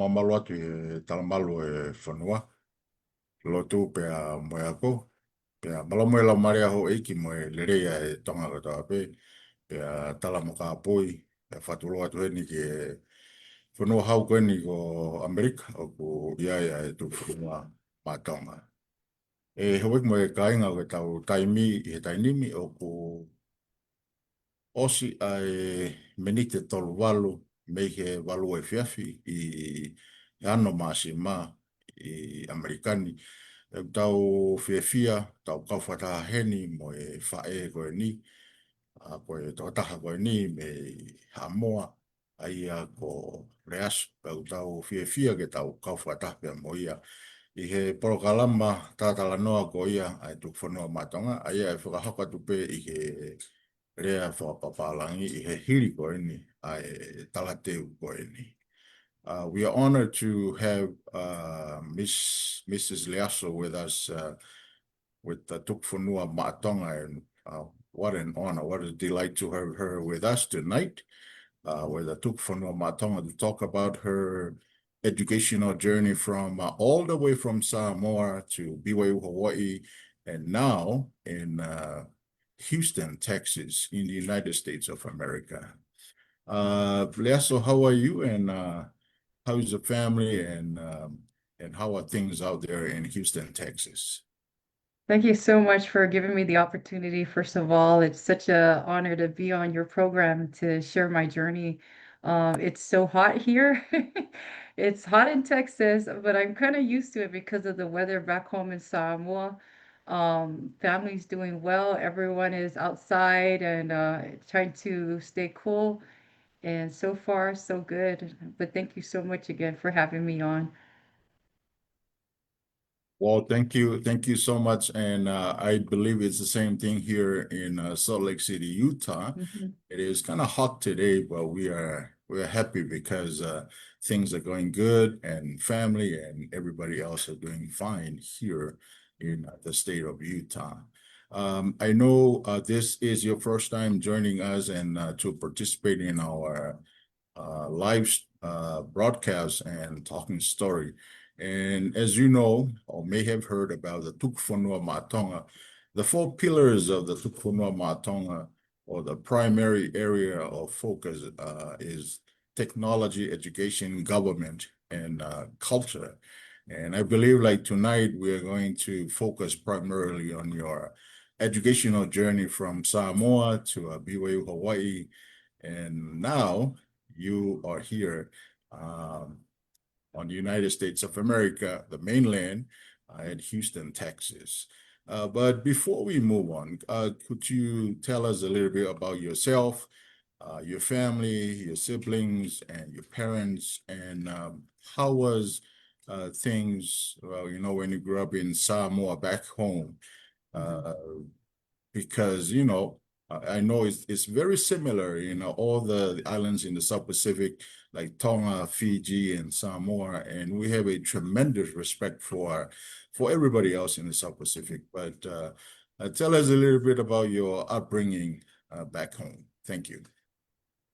mamalo atu talamalu whanua. Lotu pe moe ako. Pe malamoe la maria ho eiki moe lereia tonga katoa pe. Pe tala mo ka apoi. Pe whatulo atu heni ke whanua hau koeni ko Amerika o ko iaia tu whanua mātonga. Hawek moe kainga o ke tau taimi i he tainimi o ko osi ai menite tolu walu me ke walu e fiafi i ano masi ma i Amerikani. E tau fiafia, tau kauwhata heni mo e whae koe ni, a koe tōtaha koe ni me Hamoa, ai a ko Leaso, tau fiafia ke tau kauwhata pia mo ia. I he porokalama tātala noa ko ia ai tuk whanua matonga, ai e whakahaka tupe i he rea whakapapalangi i he hiri koe ni, ai talateu koe ni. We are honored to have Mrs. Leaso with us with the Tukfonua Matonga, and what an honor, what a delight to have her with us tonight with the Tukfonua Matonga to talk about her educational journey from all the way from Samoa to BYU, Hawaii, and now in Houston, Texas, in the United States of America. Leaso, how are you? And how's the family? And how are things out there in Houston, Texas? Thank you so much for giving me the opportunity. First of all, it's such an honor to be on your program to share my journey. It's so hot here. It's hot in Texas, but I'm kind of used to it because of the weather back home in Samoa. Family's doing well. Everyone is outside and trying to stay cool. And so far, so good. But thank you so much again for having me on. Well, thank you. Thank you so much. And I believe it's the same thing here in Salt Lake City, Utah. Mhm. It is kind of hot today, but we're happy because things are going good and family and everybody else are doing fine here in the state of Utah. I know this is your first time joining us and to participate in our live broadcast and talking story. And as you know, or may have heard about the Tukfonua Matonga, the four pillars of the Tukfonua Matonga, or the primary area of focus, is technology, education, government, and culture. And I believe like tonight, we are going to focus primarily on your educational journey from Samoa to BYU, Hawaii. And now you are here on the United States of America, the mainland, in Houston, Texas. But before we move on, could you tell us a little bit about yourself, your family, your siblings, and your parents, and how was things, well, when you grew up in Samoa back home? Mhm. Uh, because I know it's very similar, all the islands in the South Pacific, like Tonga, Fiji, and Samoa, and we have a tremendous respect for everybody else in the South Pacific. But tell us a little bit about your upbringing back home. Thank you.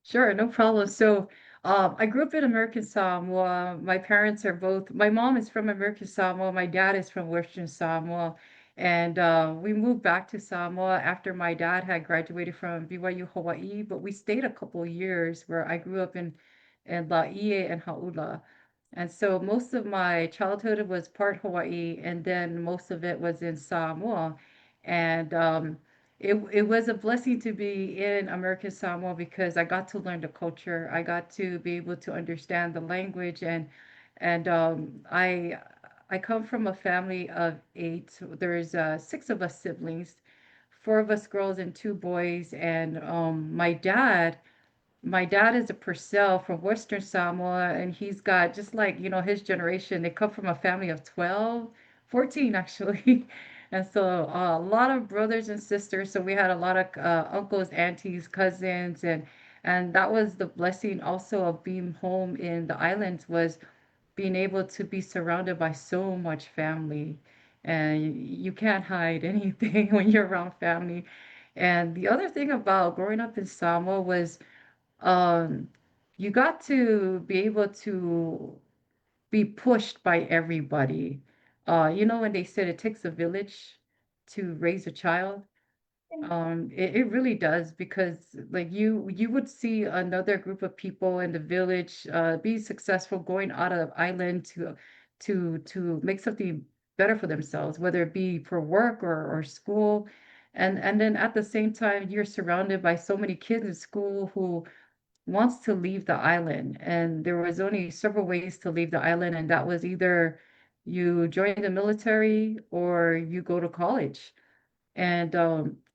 Sure, no problem. So, I grew up in American Samoa. My parents are both, my mom is from American Samoa, my dad is from Western Samoa. And we moved back to Samoa after my dad had graduated from BYU Hawaii, but we stayed a couple of years where I grew up in Laie and Hauula. And so most of my childhood was part Hawaii, and then most of it was in Samoa. And it was a blessing to be in American Samoa because I got to learn the culture. I got to be able to understand the language, and I come from a family of eight. There's six of us siblings, four of us girls and two boys. And my dad is a Purcell from Western Samoa, and he's got just like, his generation, they come from a family of 12, 14 actually. And so a lot of brothers and sisters. So we had a lot of uncles, aunties, cousins, and that was the blessing also of being home in the islands was being able to be surrounded by so much family. And you can't hide anything when you're around family. And the other thing about growing up in Samoa was um, you got to be able to be pushed by everybody. You know, when they said it takes a village to raise a child, it really does because like you would see another group of people in the village be successful going out of island to make something better for themselves, whether it be for work or school. And then at the same time, you're surrounded by so many kids in school who wants to leave the island. And there was only several ways to leave the island, and that was either you join the military or you go to college. And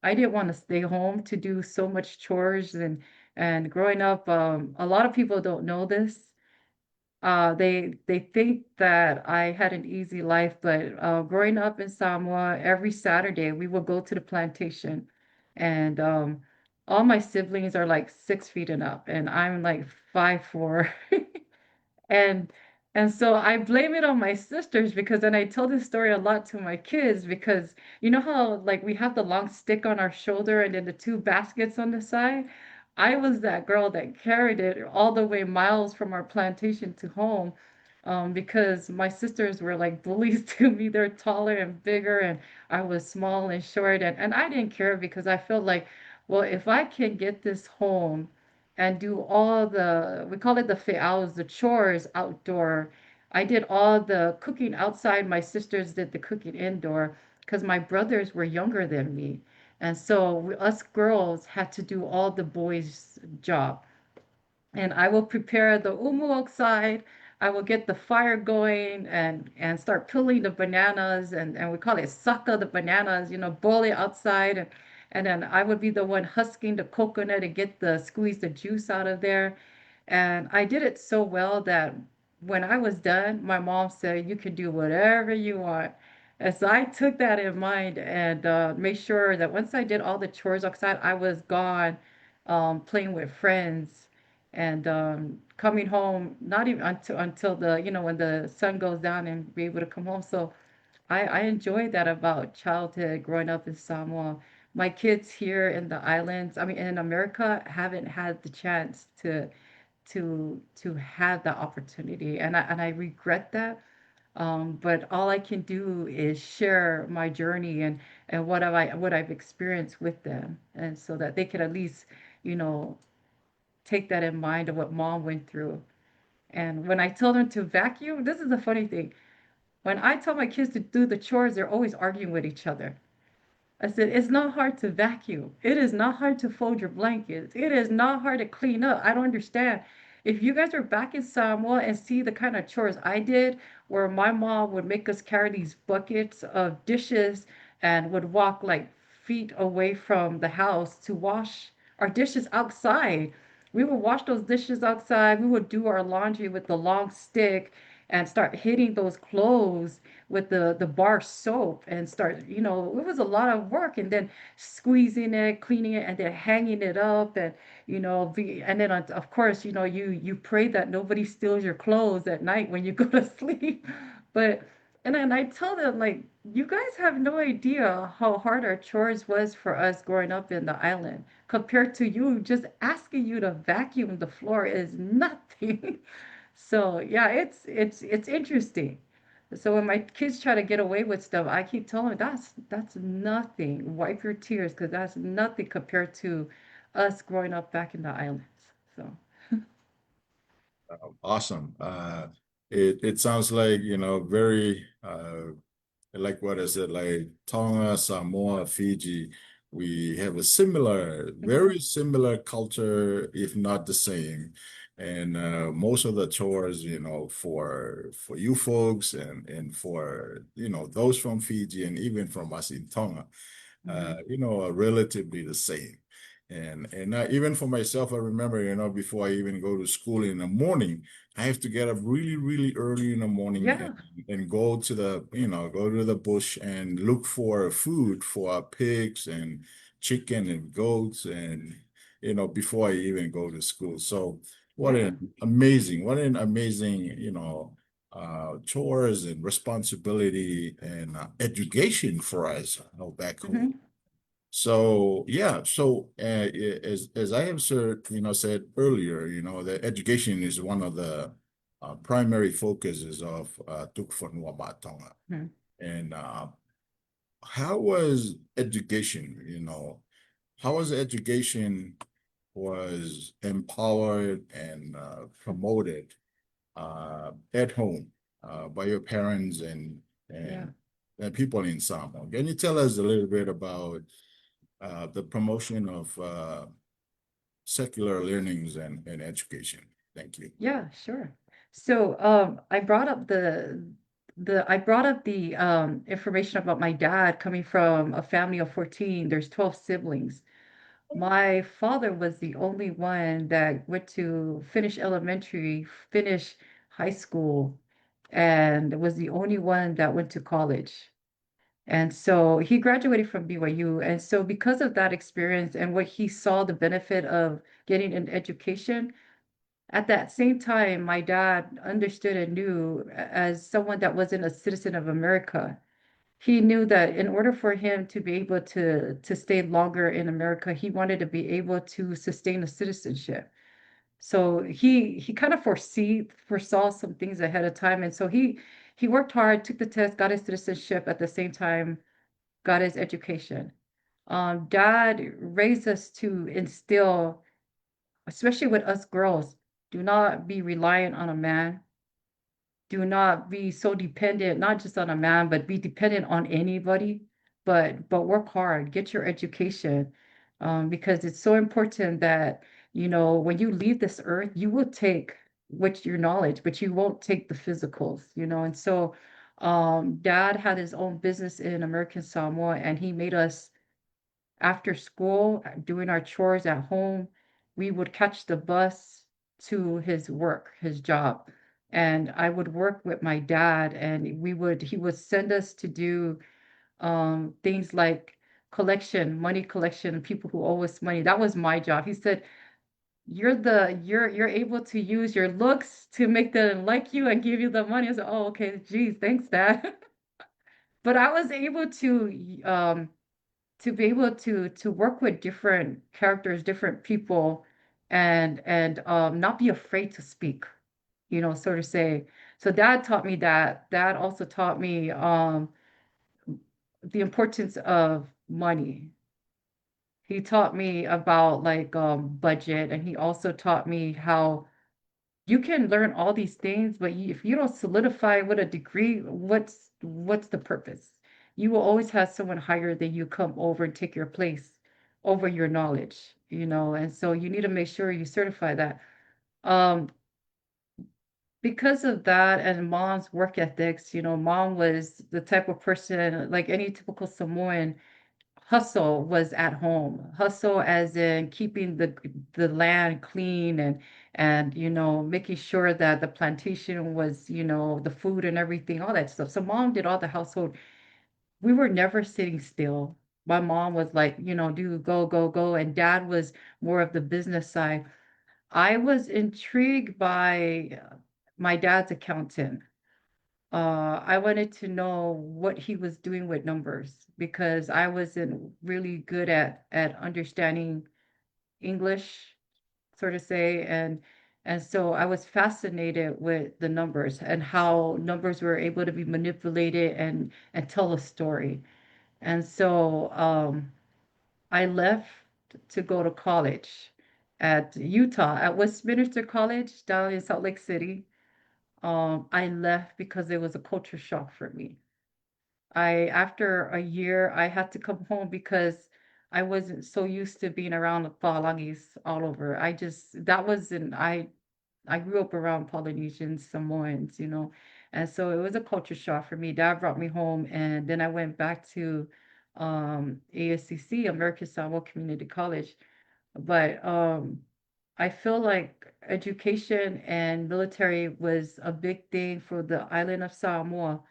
I didn't want to stay home to do so much chores and growing up, a lot of people don't know this. They think that I had an easy life, but growing up in Samoa, every Saturday we would go to the plantation, and all my siblings are like 6 feet and up, and I'm like 5'4". And and so I blame it on my sisters because then I tell this story a lot to my kids because you know how like we have the long stick on our shoulder and then the two baskets on the side? I was that girl that carried it all the way miles from our plantation to home, because my sisters were like bullies to me. They're taller and bigger, and I was small and short, and I didn't care because I felt like, well, if I can get this home and do all the, we call it the fe'aus, the chores outdoor. I did all the cooking outside. My sisters did the cooking indoor because my brothers were younger than me. And so us girls had to do all the boys' job, and I will prepare the umu outside. I will get the fire going and start peeling the bananas and we call it saka the bananas, you know, boil it outside and then I would be the one husking the coconut and get the squeeze the juice out of there. And I did it so well that when I was done, my mom said, "You can do whatever you want." And so I took that in mind and made sure that once I did all the chores outside, I was gone playing with friends and coming home not even until the you know when the sun goes down and be able to come home. So I enjoy that about childhood growing up in Samoa. My kids here in the islands, I mean in America, haven't had the chance to have that opportunity, and I regret that. But all I can do is share my journey and what I've experienced with them, and so that they could at least you know take that in mind of what mom went through. And when I tell them to vacuum, this is the funny thing. When I tell my kids to do the chores, they're always arguing with each other. I said, it's not hard to vacuum. It is not hard to fold your blankets. It is not hard to clean up. I don't understand. If you guys are back in Samoa and see the kind of chores I did, where my mom would make us carry these buckets of dishes and would walk like feet away from the house to wash our dishes outside. We would wash those dishes outside. We would do our laundry with the long stick and start hitting those clothes with the bar soap and start, you know, it was a lot of work and then squeezing it, cleaning it, and then hanging it up and and then of course, you know, you pray that nobody steals your clothes at night when you go to sleep. But and then I tell them like you guys have no idea how hard our chores was for us growing up in the island compared to you just asking you to vacuum the floor is nothing. So yeah, it's interesting. So when my kids try to get away with stuff, I keep telling them that's nothing. Wipe your tears because that's nothing compared to us growing up back in the islands. So Awesome. It sounds like, very like what is it, like Tonga, Samoa, Fiji, we have a similar, mhm, very similar culture, if not the same. And most of the chores, for you folks and for, those from Fiji and even from us in Tonga, mhm, are relatively the same. And even for myself, I remember, before I even go to school in the morning, I have to get up really, really early in the morning yeah, and go to the bush and look for food for our pigs and chicken and goats and before I even go to school. So yeah, what an amazing, chores and responsibility and education for us back home. mhm, So yeah, so as I have said, said earlier, that education is one of the primary focus is of Tukfonwa Batonga. Mhm. And how was education, how was education was empowered and promoted at home by your parents Yeah. and people in Samoa? Can you tell us a little bit about the promotion of secular learnings and education? Thank you. Yeah, sure. So, I brought up the information about my dad coming from a family of 14. There's 12 siblings. My father was the only one that went to finish elementary, finish high school, and was the only one that went to college. And so he graduated from BYU. And so because of that experience and what he saw the benefit of getting an education, at that same time, my dad understood and knew as someone that wasn't a citizen of America, he knew that in order for him to be able to stay longer in America, he wanted to be able to sustain a citizenship. So he kind of foresaw some things ahead of time. And so he worked hard, took the test, got his citizenship at the same time, got his education. Dad raised us to instill, especially with us girls, do not be reliant on a man. Do not be so dependent, not just on a man, but be dependent on anybody. But work hard, get your education, because it's so important that, when you leave this earth, you will take what your knowledge, but you won't take the physicals. And so, Dad had his own business in American Samoa, and he made us after school, doing our chores at home, we would catch the bus to his work, his job. And I would work with my dad, and he would send us to do things like money collection, people who owe us money. That was my job. He said, you're able to use your looks to make them like you and give you the money. I said, oh, okay, geez, thanks, Dad. But I was able to be able to work with different characters, different people, and not be afraid to speak, so to say. So dad taught me that. Dad also taught me the importance of money. He taught me about like budget, and he also taught me how you can learn all these things, but if you don't solidify with a degree, what's the purpose? You will always have someone higher than you come over and take your place over your knowledge. And so you need to make sure you certify that. Um, because of that and mom's work ethics, mom was the type of person like any typical Samoan. Hustle was at home. Hustle as in keeping the land clean and making sure that the plantation was, the food and everything, all that stuff. So mom did all the household. We were never sitting still. My mom was like, do go, go, go. And dad was more of the business side. I was intrigued by my dad's accountant. I wanted to know what he was doing with numbers because I wasn't really good at understanding English, sort of say, and so I was fascinated with the numbers and how numbers were able to be manipulated and tell a story. And so I left to go to college at Utah at Westminster College down in Salt Lake City. I left because it was a culture shock for me. After a year, I had to come home because I wasn't so used to being around the Palangis all over. That wasn't, I grew up around Polynesians, Samoans, and so it was a culture shock for me. Dad brought me home, and then I went back to ASCC, American Samoa Community College. But I feel like education and military was a big thing for the island of Samoa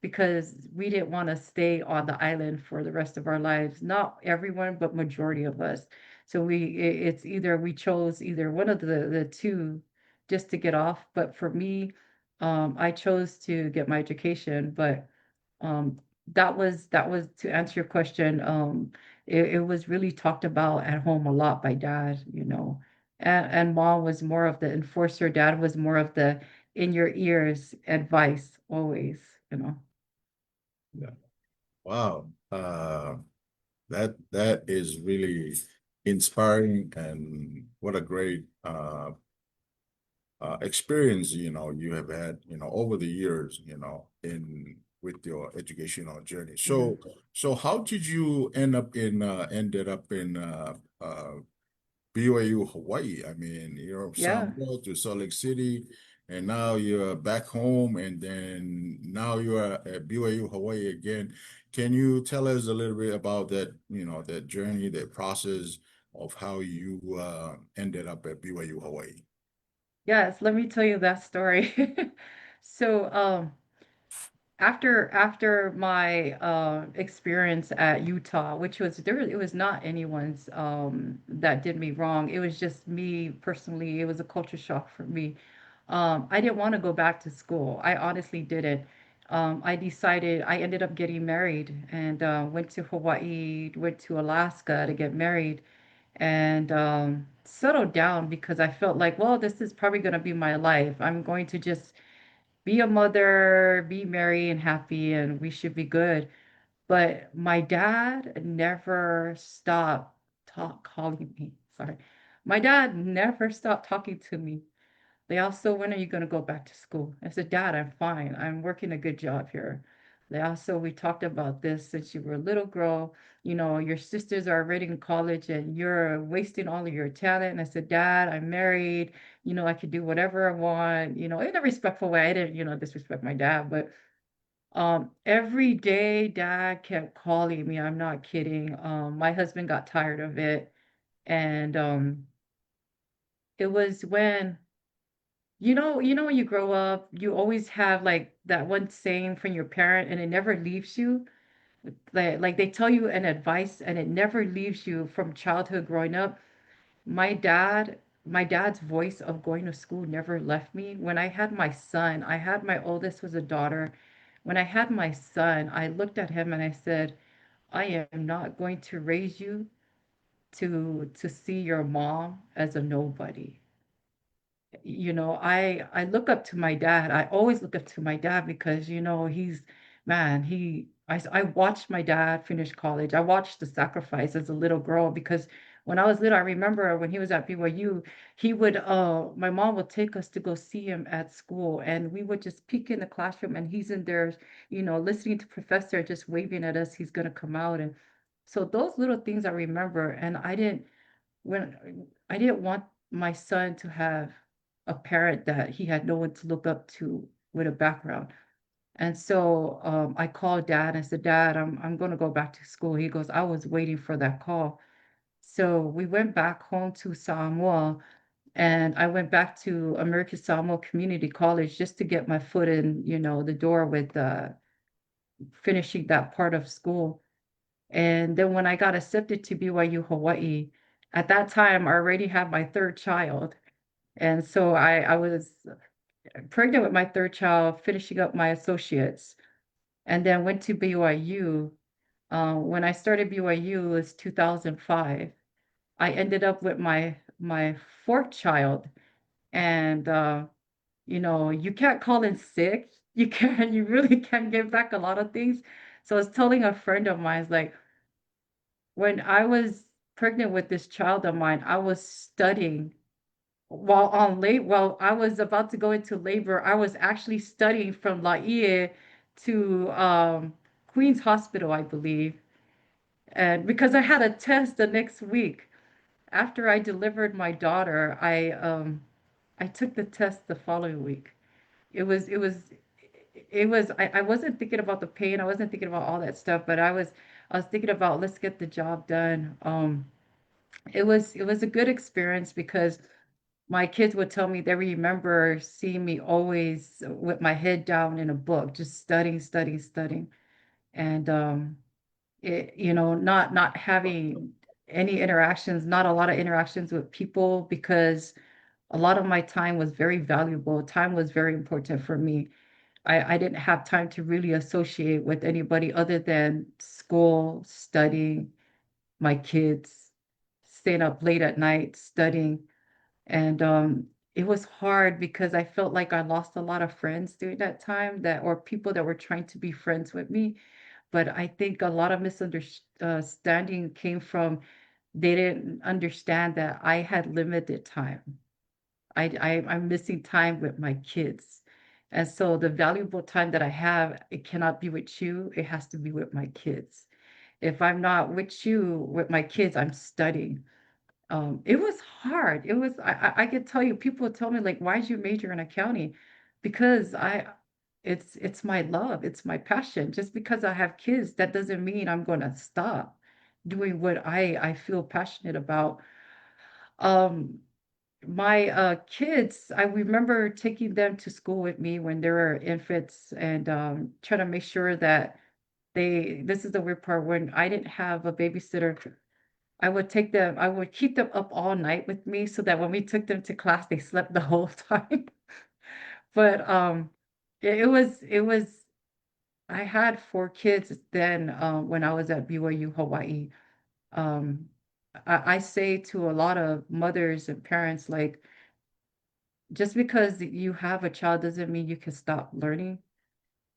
because we didn't want to stay on the island for the rest of our lives. Not everyone, but majority of us. So it's either we chose either one of the two just to get off. But for me, I chose to get my education. But um, that was to answer your question. It was really talked about at home a lot by dad. And mom was more of the enforcer. Dad was more of the in your ears advice always, you know. Yeah. Wow. That is really inspiring, and what a great experience, you have had, over the years, in with your educational journey. Yeah. So how did you ended up in BYU Hawaii? I mean, you're Yeah. Samoa to Salt Lake City, and now you're back home, and then now you are at BYU Hawaii again. Can you tell us a little bit about that, that journey, that process of how you ended up at BYU Hawaii? Yes, let me tell you that story. So, after my experience at Utah, which was there, it was not anyone's that did me wrong. It was just me personally. It was a culture shock for me. I didn't want to go back to school. I honestly didn't. I ended up getting married and went to Hawaii, went to Alaska to get married and settled down because I felt like, well, this is probably going to be my life. I'm going to just be a mother, be merry and happy, and we should be good. But my dad never stopped calling me. Sorry. My dad never stopped talking to me. They also, when are you going to go back to school? I said, Dad, I'm fine. I'm working a good job here. They also, we talked about this since you were a little girl. Your sisters are already in college and you're wasting all of your talent. And I said, Dad, I'm married. I could do whatever I want, in a respectful way. I didn't, disrespect my dad, but every day dad kept calling me. I'm not kidding. My husband got tired of it. And it was when when you grow up, you always have like that one saying from your parent and it never leaves you. Like they tell you an advice and it never leaves you from childhood growing up. My dad's voice of going to school never left me. When I had my son, I had my oldest was a daughter. When I had my son, I looked at him and I said, I am not going to raise you to see your mom as a nobody. I look up to my dad. I always look up to my dad because he's man, I watched my dad finish college. I watched the sacrifice as a little girl because when I was little, I remember when he was at BYU, my mom would take us to go see him at school and we would just peek in the classroom and he's in there, listening to professor just waving at us, he's gonna come out. And so those little things I remember, and I didn't want my son to have a parent that he had no one to look up to with a background. And so I called dad and said, Dad, I'm going to go back to school. He goes, I was waiting for that call. So we went back home to Samoa and I went back to American Samoa Community College just to get my foot in, the door with finishing that part of school. And then when I got accepted to BYU Hawaii, at that time I already had my third child. And so I was pregnant with my third child, finishing up my associates, and then went to BYU. When I started BYU, it was 2005. I ended up with my fourth child, and you can't call in sick. You really can't get back a lot of things. So I was telling a friend of mine, it's like when I was pregnant with this child of mine, I was studying while I was about to go into labor, I was actually studying from Laie to Queen's Hospital, I believe. And because I had a test the next week after I delivered my daughter, I took the test the following week. It was it was I wasn't thinking about the pain, I wasn't thinking about all that stuff, but I was thinking about let's get the job done. It was a good experience because my kids would tell me they remember seeing me always with my head down in a book, just studying, studying, studying, and not having any interactions, not a lot of interactions with people because a lot of my time was very valuable. Time was very important for me. I didn't have time to really associate with anybody other than school, studying, my kids, staying up late at night, studying. And it was hard because I felt like I lost a lot of friends during that time that or people that were trying to be friends with me. But I think a lot of misunderstanding came from they didn't understand that I had limited time. I'm missing time with my kids. And so the valuable time that I have, it cannot be with you. It has to be with my kids. If I'm not with you, with my kids, I'm studying. It was hard. It was, I could tell you, people would tell me like, why'd you major in accounting? Because it's my love, it's my passion. Just because I have kids, that doesn't mean I'm going to stop doing what I feel passionate about. Um, my kids, I remember taking them to school with me when they were infants and trying to make sure that this is the weird part, when I didn't have a babysitter, I would keep them up all night with me so that when we took them to class, they slept the whole time. But it was, I had four kids then when I was at BYU Hawaii. Um, I say to a lot of mothers and parents, like, just because you have a child doesn't mean you can stop learning.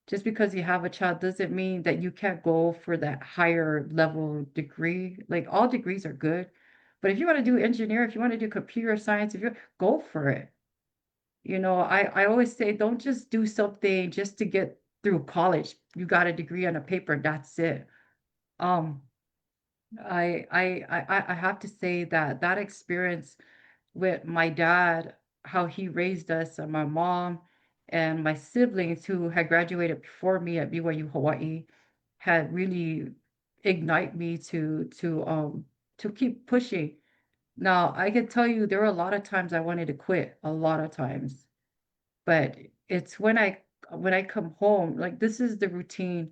Just because you have a child doesn't mean that you can't go for that higher level degree. Like all degrees are good, but if you want to do engineer, if you want to do computer science, if you go for it. I always say don't just do something just to get through college. You got a degree on a paper, that's it. Um, I have to say that that experience with my dad, how he raised us, and my mom and my siblings who had graduated before me at BYU Hawaii had really ignite me to keep pushing. Now, I can tell you there were a lot of times I wanted to quit, a lot of times. But it's when I come home, like this is the routine.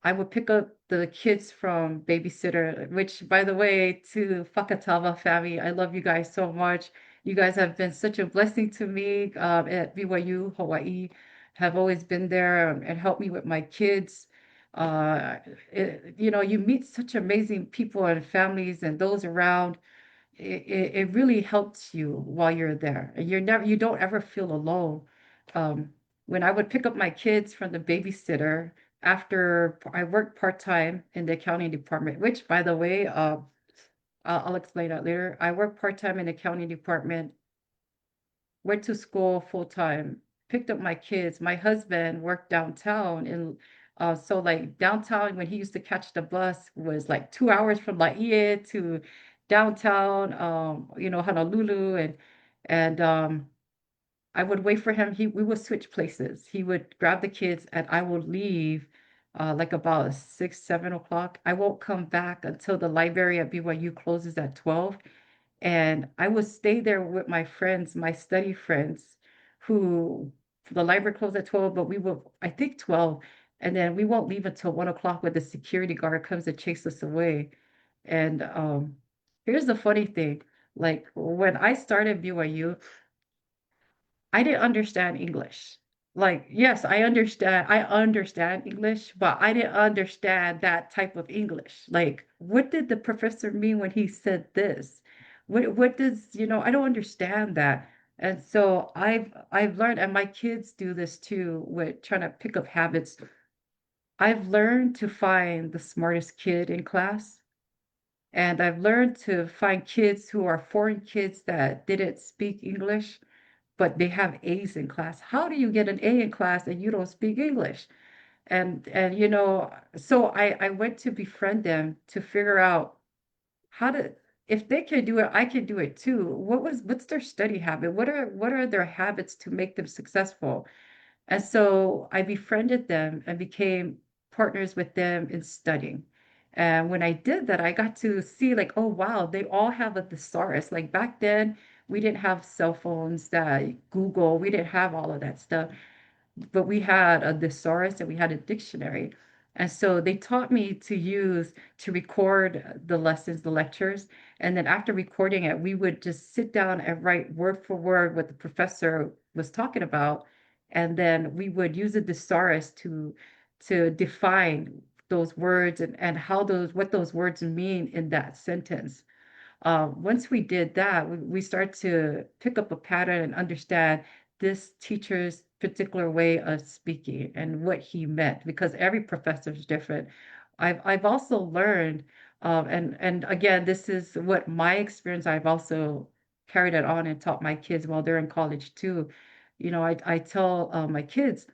I would pick up the kids from babysitter, which by the way, to Fakatava family, I love you guys so much. You guys have been such a blessing to me at BYU, Hawaii, have always been there and helped me with my kids. Uh, you meet such amazing people and families and those around. It really helps you while you're there. And you don't ever feel alone. Um, when I would pick up my kids from the babysitter after I worked part-time in the accounting department, which by the way, I'll explain that later. I worked part-time in the accounting department, went to school full-time, picked up my kids. My husband worked downtown and so like downtown when he used to catch the bus was like 2 hours from Laie to downtown, Honolulu and I would wait for him. We would switch places. He would grab the kids and I would leave like about 6, 7 o'clock. I won't come back until the library at BYU closes at 12. And I would stay there with my friends, my study friends, who the library closed at 12, but we will, I think 12. And then we won't leave until 1 o'clock when the security guard comes to chase us away. And here's the funny thing. Like when I started BYU, I didn't understand English. Like, yes, I understand English, but I didn't understand that type of English. Like, what did the professor mean when he said this? What does, I don't understand that. And so I've learned, and my kids do this too, with trying to pick up habits. I've learned to find the smartest kid in class. And I've learned to find kids who are foreign kids that didn't speak English but they have A's in class. How do you get an A in class and you don't speak English? And so I went to befriend them to figure out how to if they can do it, I can do it too. What's their study habit? What are their habits to make them successful? And so I befriended them and became partners with them in studying. And when I did that, I got to see like, oh wow, they all have a thesaurus. Like back then, we didn't have cell phones, that Google, we didn't have all of that stuff, but we had a thesaurus and we had a dictionary. And so they taught me to record the lessons, the lectures. And then after recording it, we would just sit down and write word for word what the professor was talking about. And then we would use a thesaurus to define those words and what those words mean in that sentence. Once we did that, we start to pick up a pattern and understand this teacher's particular way of speaking and what he meant, because every professor is different. I've also learned, and again, this is what my experience. I've also carried it on and taught my kids while they're in college too. I tell my kids,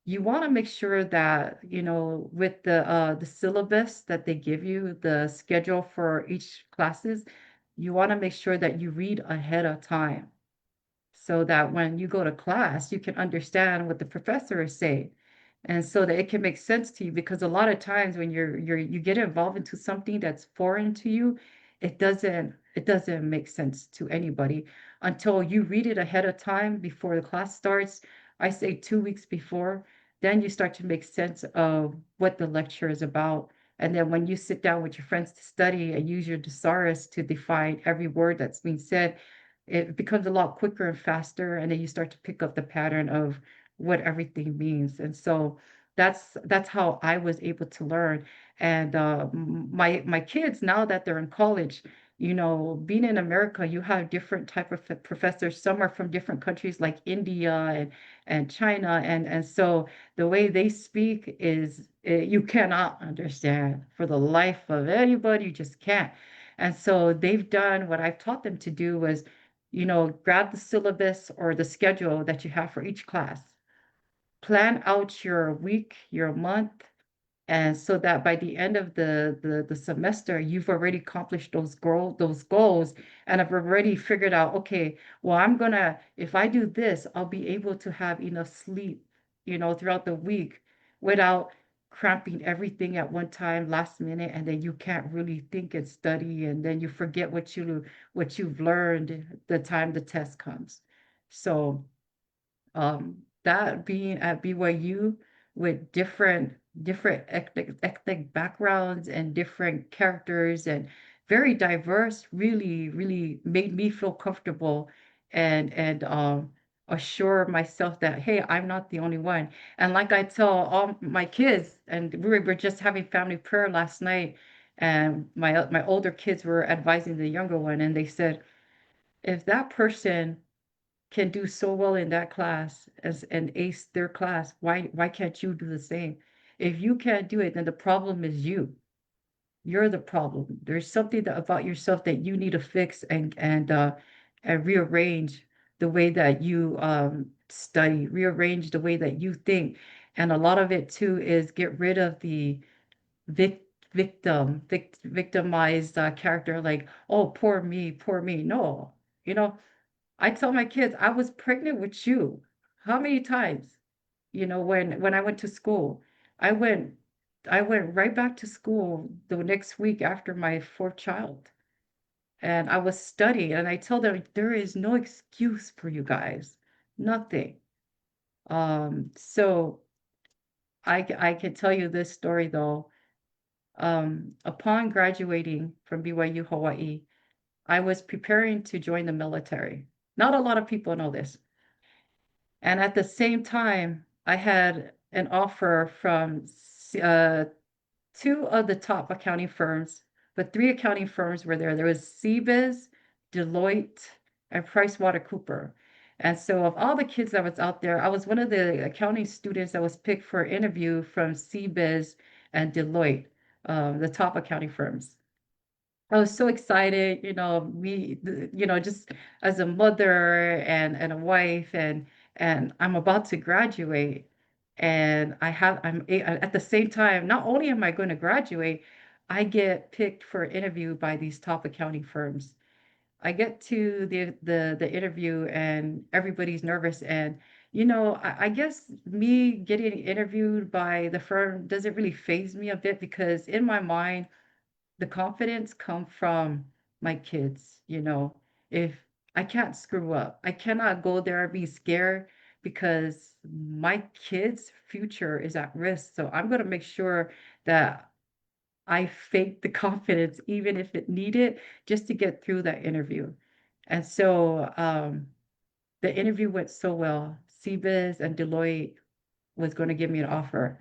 you want to make sure that, with the syllabus that they give you, the schedule for each classes, you want to make sure that you read ahead of time so that when you go to class, you can understand what the professor is saying. And so that it can make sense to you, because a lot of times when you get involved into something that's foreign to you, it doesn't make sense to anybody until you read it ahead of time before the class starts. I say 2 weeks before, then you start to make sense of what the lecture is about. And then when you sit down with your friends to study and use your thesaurus to define every word that's being said, it becomes a lot quicker and faster, and then you start to pick up the pattern of what everything means. And so that's how I was able to learn. And my kids, now that they're in college, being in America, you have different type of professors. Some are from different countries like India and China, and so the way they speak is, you cannot understand for the life of anybody. You just can't. And so they've done what I've taught them to do was, grab the syllabus or the schedule that you have for each class, plan out your week, your month, and so that by the end of the semester, you've already accomplished those goals, and have already figured out, okay, well, if I do this, I'll be able to have enough sleep, throughout the week without cramping everything at one time last minute, and then you can't really think and study, and then you forget what you've learned the time the test comes. So that being at BYU with different ethnic backgrounds and different characters and very diverse, really, really made me feel comfortable and assure myself that, hey, I'm not the only one. And like I tell all my kids, and we were just having family prayer last night, and my older kids were advising the younger one, and they said, if that person can do so well in that class as and ace their class, why can't you do the same? If you can't do it, then the problem is you. You're the problem. There's something about yourself that you need to fix and rearrange the way that you study, rearrange the way that you think. And a lot of it too is get rid of the victimized character, like, oh, poor me. No, you know, I tell my kids, I was pregnant with you. How many times? When I went to school, I went I went right back to school the next week after my fourth child. And I was studying, and I told them there is no excuse for you guys. Nothing. So I can tell you this story though. Upon graduating from BYU Hawaii, I was preparing to join the military. Not a lot of people know this. And at the same time, I had an offer from two of the top accounting firms, but three accounting firms were there. There was CBiz, Deloitte, and PricewaterhouseCoopers. And so, of all the kids that was out there, I was one of the accounting students that was picked for an interview from CBiz and Deloitte, the top accounting firms. I was so excited, just as a mother and a wife, and I'm about to graduate, and at the same time, not only am I going to graduate, I get picked for an interview by these top accounting firms. I get to the interview, and everybody's nervous, and I guess me getting interviewed by the firm doesn't really faze me a bit, because in my mind the confidence come from my kids. If I can't screw up, I cannot go there and be scared, because my kids' future is at risk. So I'm going to make sure that I fake the confidence, even if it needed, just to get through that interview. And so the interview went so well. CBiz and Deloitte was going to give me an offer.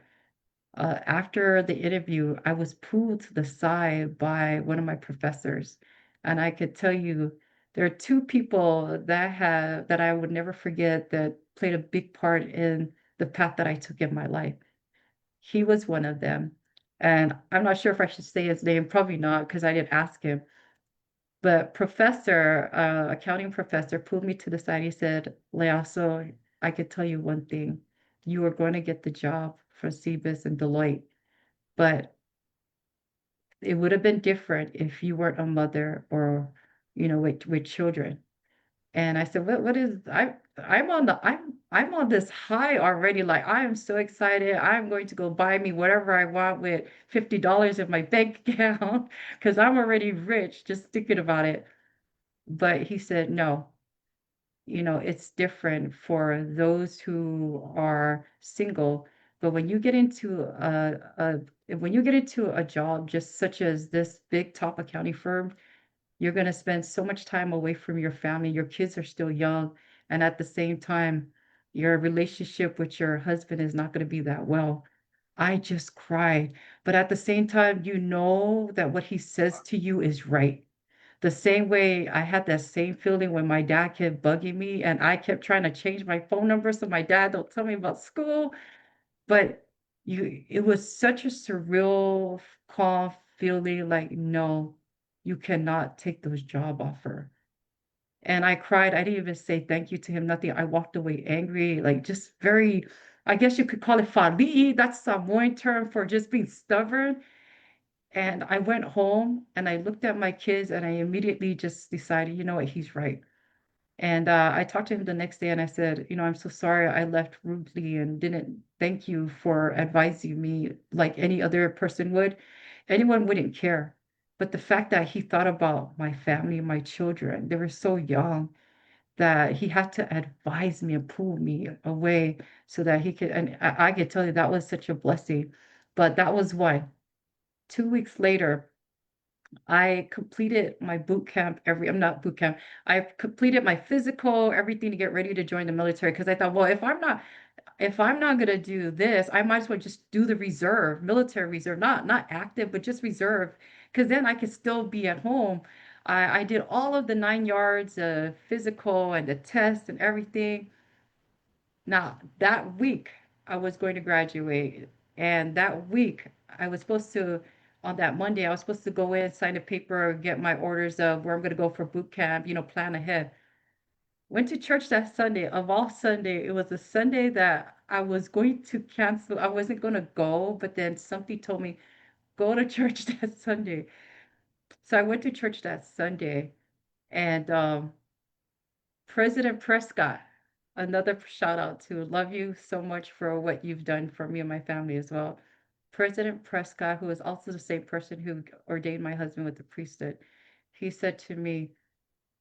After the interview, I was pulled to the side by one of my professors, And I could tell you there are two people that I would never forget that played a big part in the path that I took in my life. He was one of them. And I'm not sure if I should say his name, probably not, because I didn't ask him. But accounting professor pulled me to the side. He said, Leaso, I could tell you one thing. You are going to get the job for CBIS and Deloitte, but it would have been different if you weren't a mother or, with children. And I said, what is I'm on this high already. Like I am so excited. I'm going to go buy me whatever I want with $50 in my bank account because I'm already rich just thinking about it. But he said, no, it's different for those who are single. But when you get into a job just such as this big top accounting firm, you're going to spend so much time away from your family. Your kids are still young, and at the same time, your relationship with your husband is not going to be that well. I just cried. But at the same time, you know that what he says to you is right. The same way I had that same feeling when my dad kept bugging me and I kept trying to change my phone number so my dad don't tell me about school. But it was such a surreal, calm feeling like, no, you cannot take those job offer. And I cried. I didn't even say thank you to him, nothing. I walked away angry, like just very, I guess you could call it fali. That's Samoan term for just being stubborn. And I went home and I looked at my kids and I immediately just decided, you know what, he's right. And I talked to him the next day and I said, I'm so sorry I left rudely and didn't thank you for advising me like any other person would. Anyone wouldn't care. But the fact that he thought about my family, my children, they were so young that he had to advise me and pull me away so that he could, and I could tell you that was such a blessing. But that was one. 2 weeks later, I completed my boot camp I'm not boot camp. I completed my physical, everything to get ready to join the military because I thought, well, if I'm not gonna do this, I might as well just do the reserve, military reserve, not active, but just reserve, because then I could still be at home. I did all of the 9 yards of physical and the test and everything. Now, that week I was going to graduate, and that week I was supposed to, on that Monday, I was supposed to go in, sign a paper, get my orders of where I'm going to go for boot camp, plan ahead. Went to church that Sunday. Of all Sunday, it was a Sunday that I was going to cancel. I wasn't going to go, but then something told me, go to church that Sunday. So I went to church that Sunday, and President Prescott, another shout out to love you so much for what you've done for me and my family as well. President Prescott, who is also the same person who ordained my husband with the priesthood, he said to me,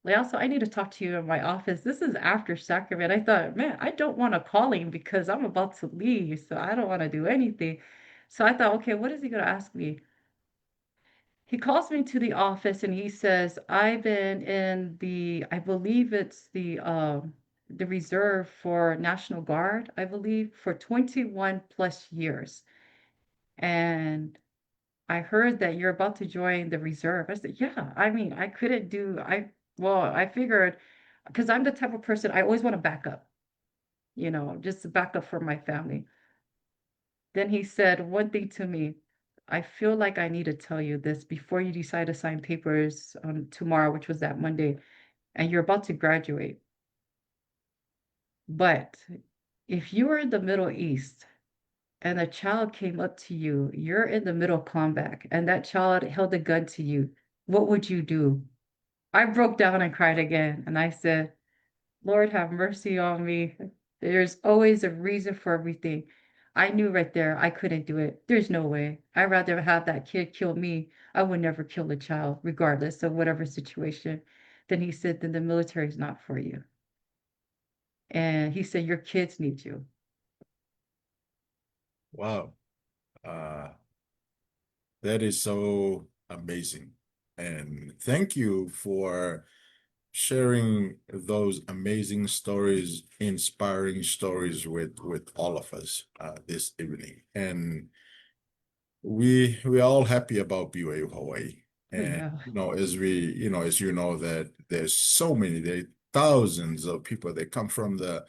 Leaso, I need to talk to you in my office. This is after sacrament. I thought, man, I don't want to call him because I'm about to leave, so I don't want to do anything. So I thought, okay, what is he going to ask me? He calls me to the office and he says, I've been in I believe it's the reserve for National Guard, I believe, for 21 plus years. And I heard that you're about to join the reserve. I said, yeah, I mean, I couldn't do, well, I figured, because I'm the type of person, I always want to back up, just to back up for my family. Then he said one thing to me. I feel like I need to tell you this before you decide to sign papers on tomorrow, which was that Monday, and you're about to graduate. But if you were in the Middle East and a child came up to you, you're in the middle of combat, and that child held a gun to you, what would you do? I broke down and cried again, and I said, Lord, have mercy on me. There's always a reason for everything. I knew right there I couldn't do it. There's no way. I'd rather have that kid kill me. I would never kill a child, regardless of whatever situation. Then he said, then the military is not for you. And he said, your kids need you. Wow. Uh, that is so amazing. And thank you for sharing those amazing stories, inspiring stories with all of us this evening. And we are all happy about BYU Hawaii. Oh, yeah. As as you know, that there's so many, there are thousands of people that come from the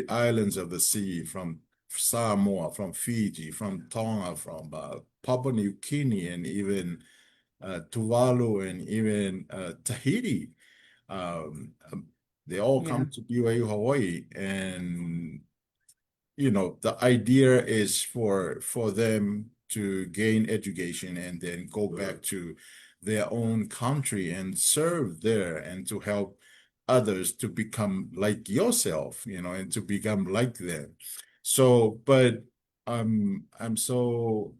islands of the sea, from Samoa, from Fiji, from Tonga, from Papua New Guinea, and even Tuvalu, and even Tahiti. They all Yeah. come to BYU Hawaii, and the idea is for them to gain education and then go back to their own country and serve there, and to help others to become like yourself, and to become like them. So, but I'm so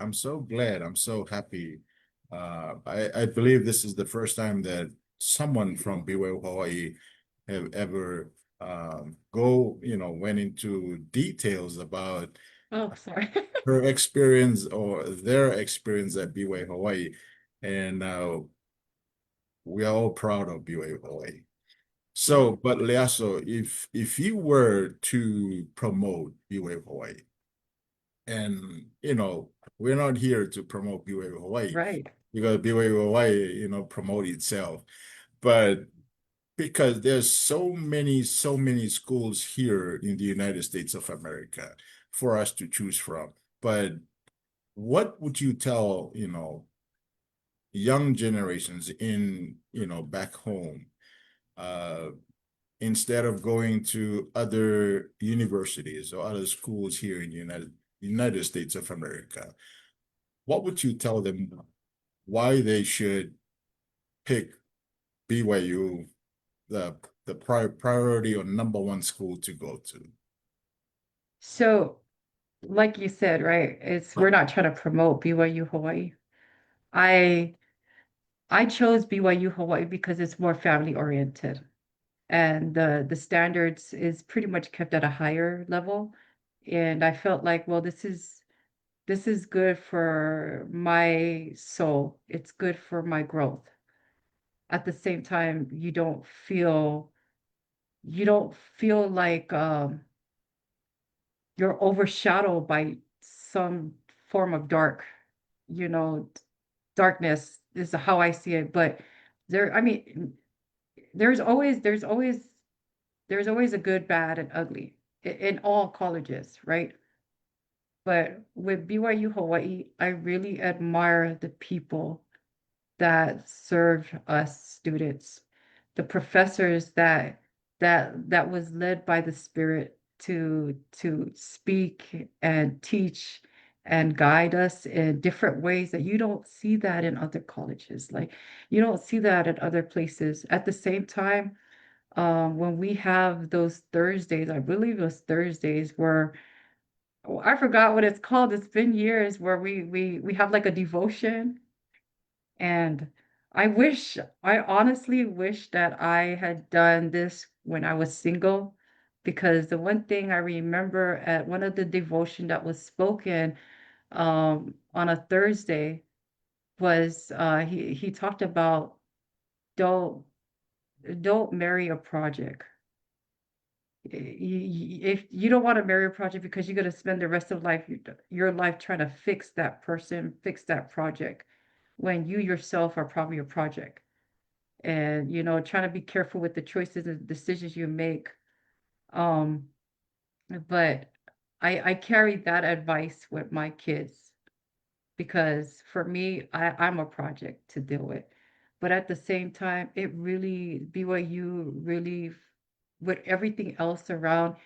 glad, I'm so happy. I believe this is the first time that someone from BYU Hawaii have ever went into details about Oh, sorry. her experience or their experience at BYU Hawaii. And we are all proud of BYU Hawaii. Yeah. So, but Leaso, if you were to promote BYU Hawaii, and we're not here to promote BYU Hawaii Right. because BYU Hawaii, promote itself, but because there's so many schools here in the United States of America for us to choose from. But what would you tell, young generations in, back home, uh, instead of going to other universities or other schools here in the United States of America? What would you tell them why they should pick BYU, the priority or number one school to go to? So, like you said, right, it's we're not trying to promote BYU Hawaii. I I chose BYU Hawaii because it's more family oriented, and the standards is pretty much kept at a higher level. And I felt like, well, this is good for my soul. It's good for my growth. At the same time, you don't feel like you're overshadowed by some form of you know, darkness is how I see it. But I mean, there's always there's always there's always a good, bad, and ugly in all colleges, right? But with BYU Hawaii, I really admire the people that serve us students, the professors that was led by the Spirit to speak and teach and guide us in different ways that you don't see that in other colleges. Like you don't see that in other places. At the same time, when we have those Thursdays, I believe those Thursdays where oh, I forgot what it's called. It's been years where we have like a devotion, and I honestly wish that I had done this when I was single, because the one thing I remember at one of the devotion that was spoken on a Thursday was he talked about don't don't marry a project. If you don't want to marry a project because you're going to spend the rest of your life trying to fix that person, fix that project, when you yourself are probably a project. And trying to be careful with the choices and decisions you make. Um, but I carry that advice with my kids because for me, I'm a project to deal with. But at the same time, it really, BYU really, with everything else around,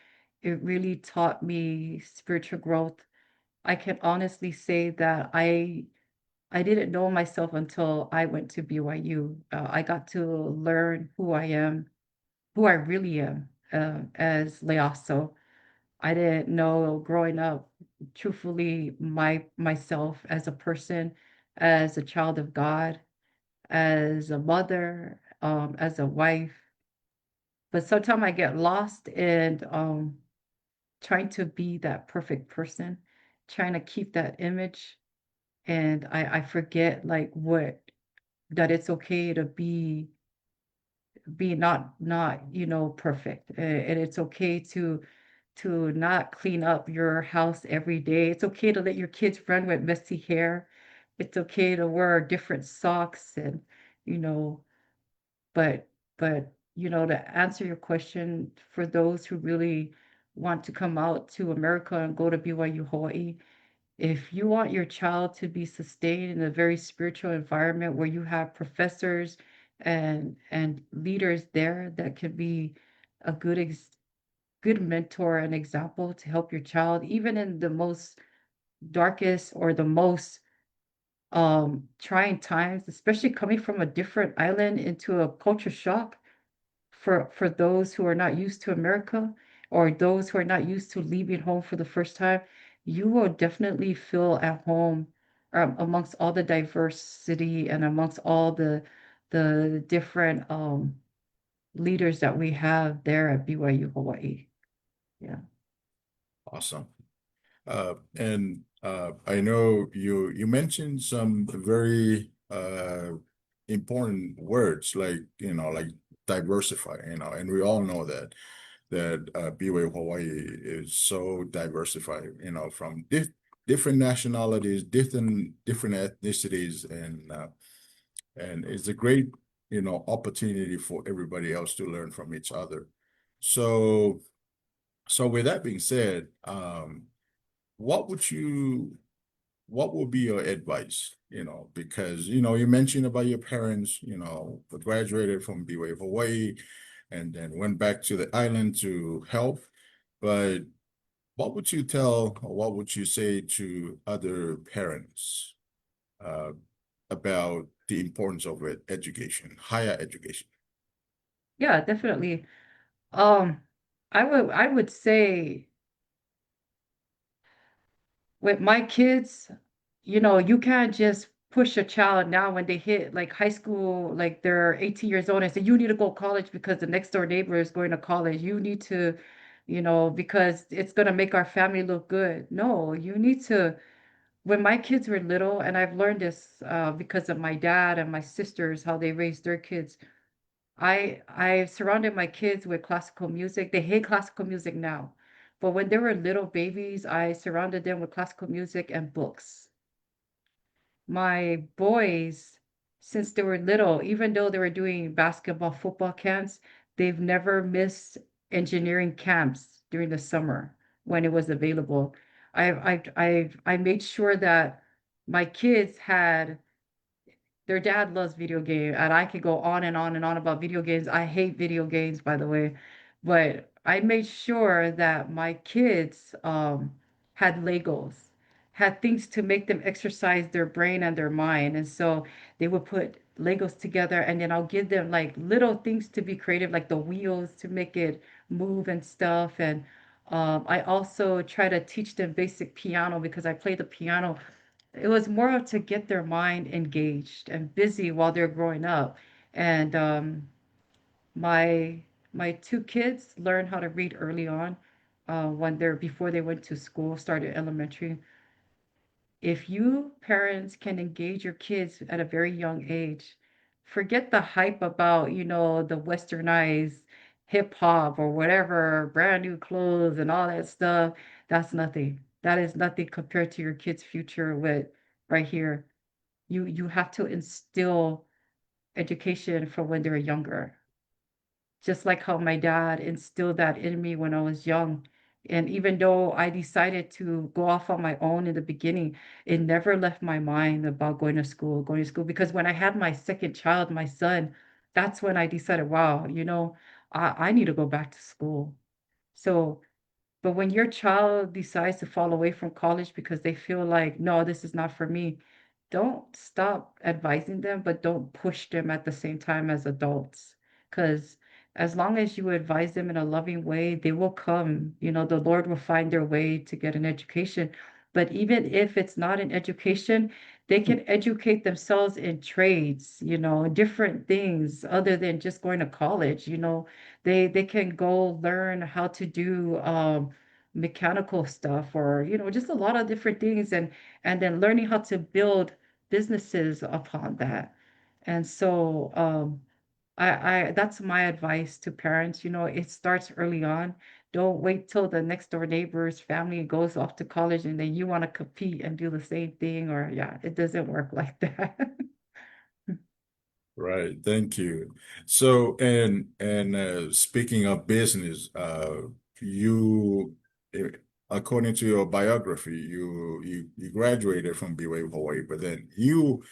it really taught me spiritual growth. I can honestly say that I didn't know myself until I went to BYU. I got to learn who I am, who I really am, as Leaso. I didn't know growing up, truthfully, myself as a person, as a child of God, as a mother, as a wife. But sometimes I get lost in trying to be that perfect person, trying to keep that image, and I forget like what that it's okay to be not perfect, and it's okay to not clean up your house every day. It's okay to let your kids run with messy hair, It's okay to wear different socks and, you know, but to answer your question, for those who really want to come out to America and go to BYU Hawaii, if you want your child to be sustained in a very spiritual environment where you have professors and leaders there that can be a good mentor and example to help your child, even in the most darkest or the most trying times, especially coming from a different island into a culture shock for those who are not used to America or those who are not used to leaving home for the first time, you will definitely feel at home amongst all the diversity and amongst all the different leaders that we have there at BYU Hawaii. Yeah. Awesome. And I know you mentioned some very important words like like diversify, and we all know that BYU Hawaii is so diversified, from different nationalities, different ethnicities, and it's a great opportunity for everybody else to learn from each other. So so with that being said, what would you what would be your advice? Because you mentioned about your parents, graduated from BYU Hawaii and then went back to the island to help. But what would you tell or what would you say to other parents uh, about the importance of education, higher education? Yeah, definitely. Um, I would say with my kids, you can't just push a child now when they hit like high school, like they're 18 years old and say, you need to go to college because the next door neighbor is going to college. You need to, because it's going to make our family look good. No, you need to, when my kids were little, and I've learned this because of my dad and my sisters, how they raised their kids. I surrounded my kids with classical music. They hate classical music now. But when they were little babies, I surrounded them with classical music and books. My boys, since they were little, even though they were doing basketball, football camps, they've never missed engineering camps during the summer when it was available. I made sure that my kids had their dad loves video game, and I could go on and on and on about video games. I hate video games, by the way, but I made sure that my kids had Legos, had things to make them exercise their brain and their mind. And so they would put Legos together, and then I'll give them like little things to be creative, like the wheels to make it move and stuff. And I also try to teach them basic piano because I play the piano. It was more of to get their mind engaged and busy while they're growing up. And my my two kids learned how to read early on, when they're before they went to school, started elementary. If you parents can engage your kids at a very young age, forget the hype about, the westernized hip hop or whatever, brand new clothes and all that stuff. That's nothing. That is nothing compared to your kids' future with right here. You have to instill education from when they're younger, just like how my dad instilled that in me when I was young. And even though I decided to go off on my own in the beginning, it never left my mind about going to school. Because when I had my second child, my son, that's when I decided, wow, I need to go back to school. So but when your child decides to fall away from college because they feel like, no, this is not for me, don't stop advising them, but don't push them at the same time as adults. Because as long as you advise them in a loving way, they will come. The Lord will find their way to get an education. But even if it's not an education, they can educate themselves in trades, different things other than just going to college. They can go learn how to do mechanical stuff or just a lot of different things, and then learning how to build businesses upon that. And so I that's my advice to parents. It starts early on. Don't wait till the next door neighbor's family goes off to college and then you want to compete and do the same thing, or yeah, it doesn't work like that. Right. Thank you. So, and speaking of business, you, eh, according to your biography, you graduated from BYU Hawaii, but then you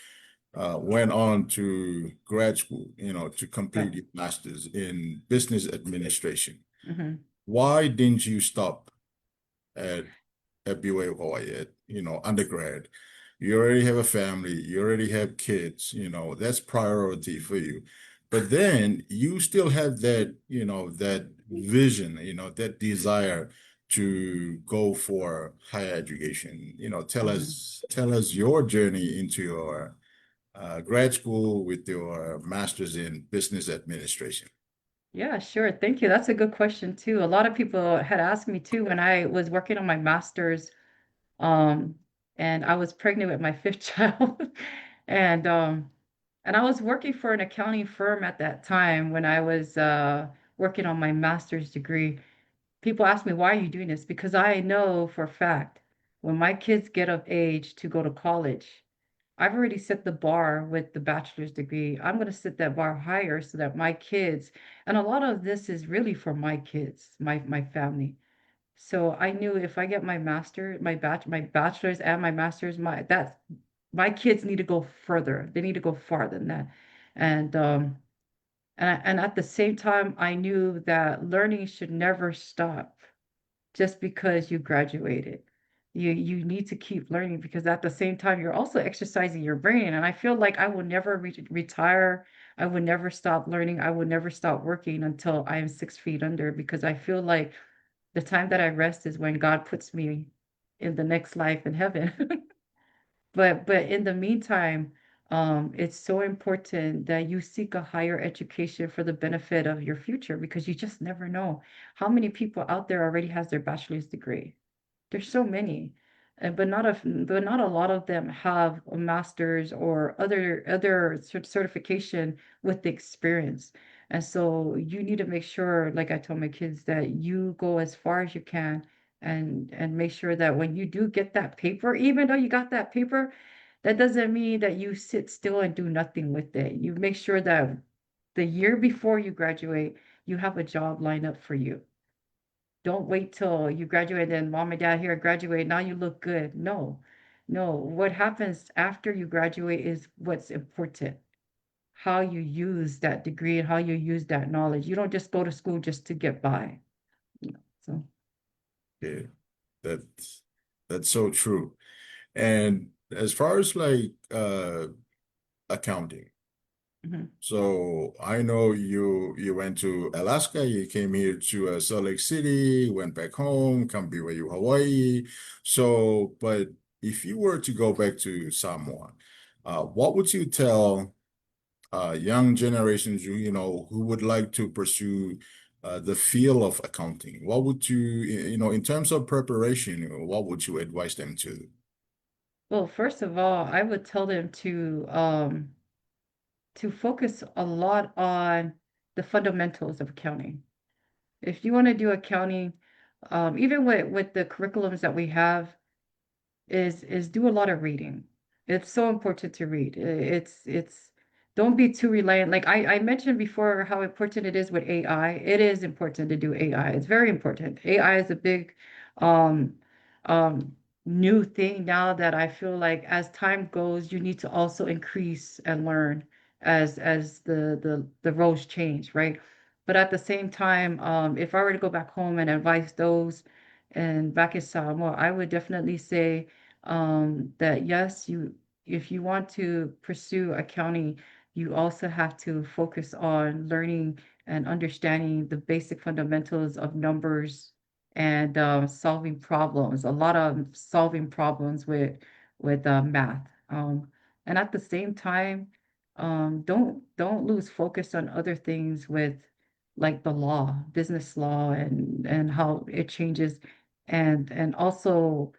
went on to grad school, to complete Right. your master's in business administration. Hmm. Why didn't you stop at BYU Hawaii at, undergrad? You already have a family, you already have kids, that's priority for you. But then you still have that, that vision, that desire to go for higher education. Hmm. Tell us your journey into your grad school with your master's in business administration. Yeah, sure. Thank you. That's a good question too. A lot of people had asked me too when I was working on my master's, um, and I was pregnant with my fifth child. And I was working for an accounting firm at that time when I was working on my master's degree. People ask me, why are you doing this? Because I know for a fact when my kids get of age to go to college, I've already set the bar with the bachelor's degree. I'm going to set that bar higher so that my kids, and a lot of this is really for my kids, my family. So I knew if I get my master, my bachelor's and my master's, my kids need to go further. They need to go farther than that. And and at the same time, I knew that learning should never stop just because you graduated. You need to keep learning because at the same time you're also exercising your brain. And I feel like I will never retire. I will never stop learning. I will never stop working until I am 6 feet under because I feel like the time that I rest is when God puts me in the next life in heaven. But in the meantime, it's so important that you seek a higher education for the benefit of your future because you just never know how many people out there already has their bachelor's degree. There's so many, but not a lot of them have a master's or other certification with the experience. And so you need to make sure, like I told my kids, that you go as far as you can and make sure that when you do get that paper, even though you got that paper, that doesn't mean that you sit still and do nothing with it. You make sure that the year before you graduate, you have a job lined up for you. Don't wait till you graduate and mom and dad here graduate. Now you look good. No, no. What happens after you graduate is what's important. How you use that degree and how you use that knowledge. You don't just go to school just to get by. So, Yeah, that's that's so true. And as far as like accounting, mhm. so I know you went to Alaska, you came here to Salt Lake City, went back home, come be with you Hawaii. So, but if you were to go back to Samoa, what would you tell young generations who would like to pursue the field of accounting? What would in terms of preparation, what would you advise them to? Well, first of all, I would tell them to focus a lot on the fundamentals of accounting. If you want to do accounting, even with the curriculums that we have, is do a lot of reading. It's so important to read. It's don't be too reliant. Like I mentioned before how important it is with AI. It is important to do AI. It's very important. AI is a big um um new thing now that I feel like as time goes, you need to also increase and learn as the roles change, right? But at the same time, if I were to go back home and advise those and back in Samoa, I would definitely say that yes, if you want to pursue accounting, you also have to focus on learning and understanding the basic fundamentals of numbers and solving problems. A lot of solving problems with math. And at the same time, don't lose focus on other things with like the law, business law, and how it changes, and also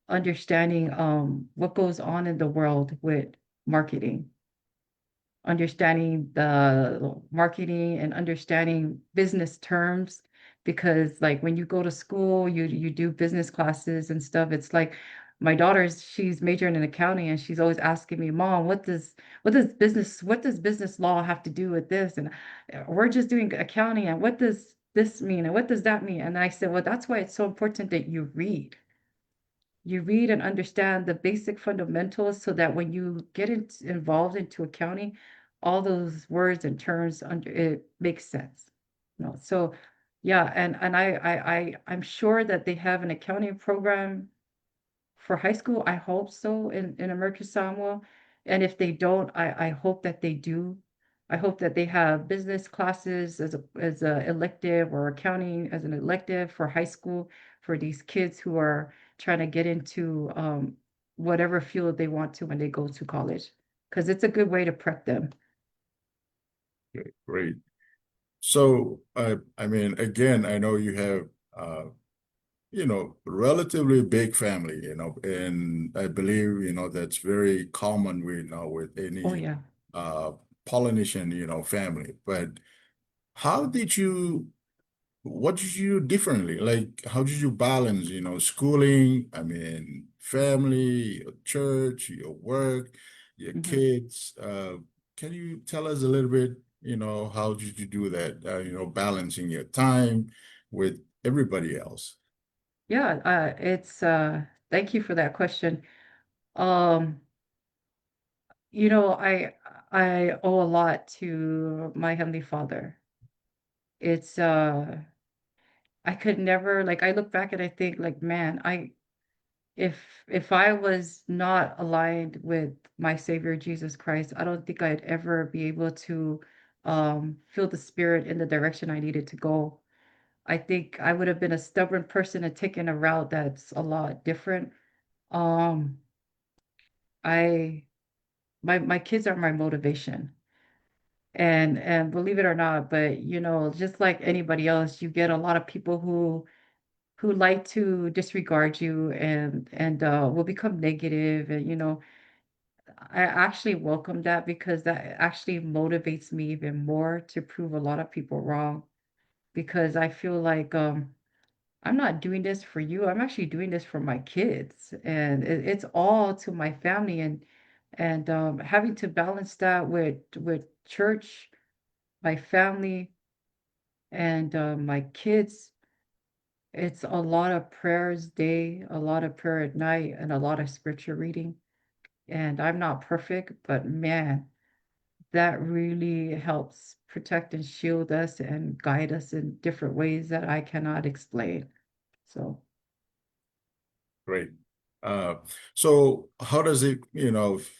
understanding what goes on in the world with marketing, understanding the marketing and understanding business terms because like when you go to school, you do business classes and stuff. It's like my daughter's she's majoring in accounting and she's always asking me, Mom, what does business law have to do with this? And we're just doing accounting and what does this mean and what does that mean? And I said, well, that's why it's so important that you read and understand the basic fundamentals so that when you get involved into accounting, all those words and terms under it makes sense. So yeah, and I'm sure that they have an accounting program for high school. I hope so in American Samoa. And if they don't, I hope that they do. I hope that they have business classes as a elective or accounting as an elective for high school for these kids who are trying to get into whatever field they want to when they go to college. Because it's a good way to prep them. Okay, great. So, I mean, again, I know you have, relatively big family, and I believe, that's very common with Oh any yeah. uh Polynesian, family. But how did you what did you do differently? Like, how did you balance, schooling, I mean, family, your church, your work, your Mhm. kids? Can you tell us a little bit, how did you do that? Balancing your time with everybody else. Yeah, it's thank you for that question. Um, I owe a lot to my Heavenly Father. It's I could never like I look back and I think like man, I if I was not aligned with my Savior Jesus Christ, I don't think I'd ever be able to feel the spirit in the direction I needed to go. I think I would have been a stubborn person and taken a route that's a lot different. Um I my kids are my motivation. And believe it or not, but just like anybody else, you get a lot of people who like to disregard you and will become negative and I actually welcome that because that actually motivates me even more to prove a lot of people wrong because I feel like I'm not doing this for you. I'm actually doing this for my kids and it's all to my family and having to balance that with church, my family and my kids. It's a lot of prayers day, a lot of prayer at night, and a lot of scripture reading. And I'm not perfect, but man, that really helps protect and shield us and guide us in different ways that I cannot explain. So, Great. Uh, so how does it,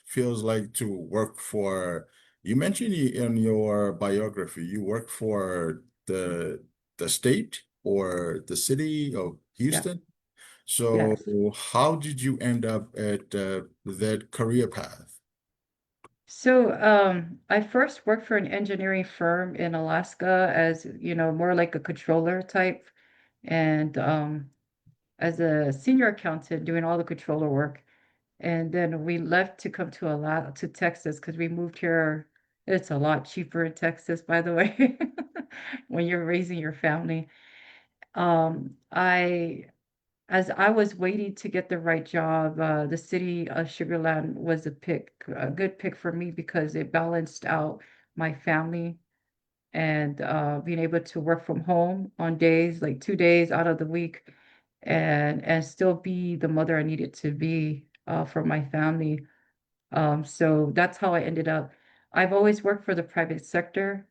feels like to work for, you mentioned in your biography, you work for the state or the city of yeah, Houston. So yes. how did you end up at that career path? So, I first worked for an engineering firm in Alaska as, more like a controller type and as a senior accountant doing all the controller work. And then we left to come to Texas because we moved here. It's a lot cheaper in Texas, by the way, when you're raising your family. I as I was waiting to get the right job, the city of Sugar Land was a good pick for me because it balanced out my family and being able to work from home on days like 2 days out of the week and still be the mother I needed to be for my family. So that's how I ended up. I've always worked for the private sector,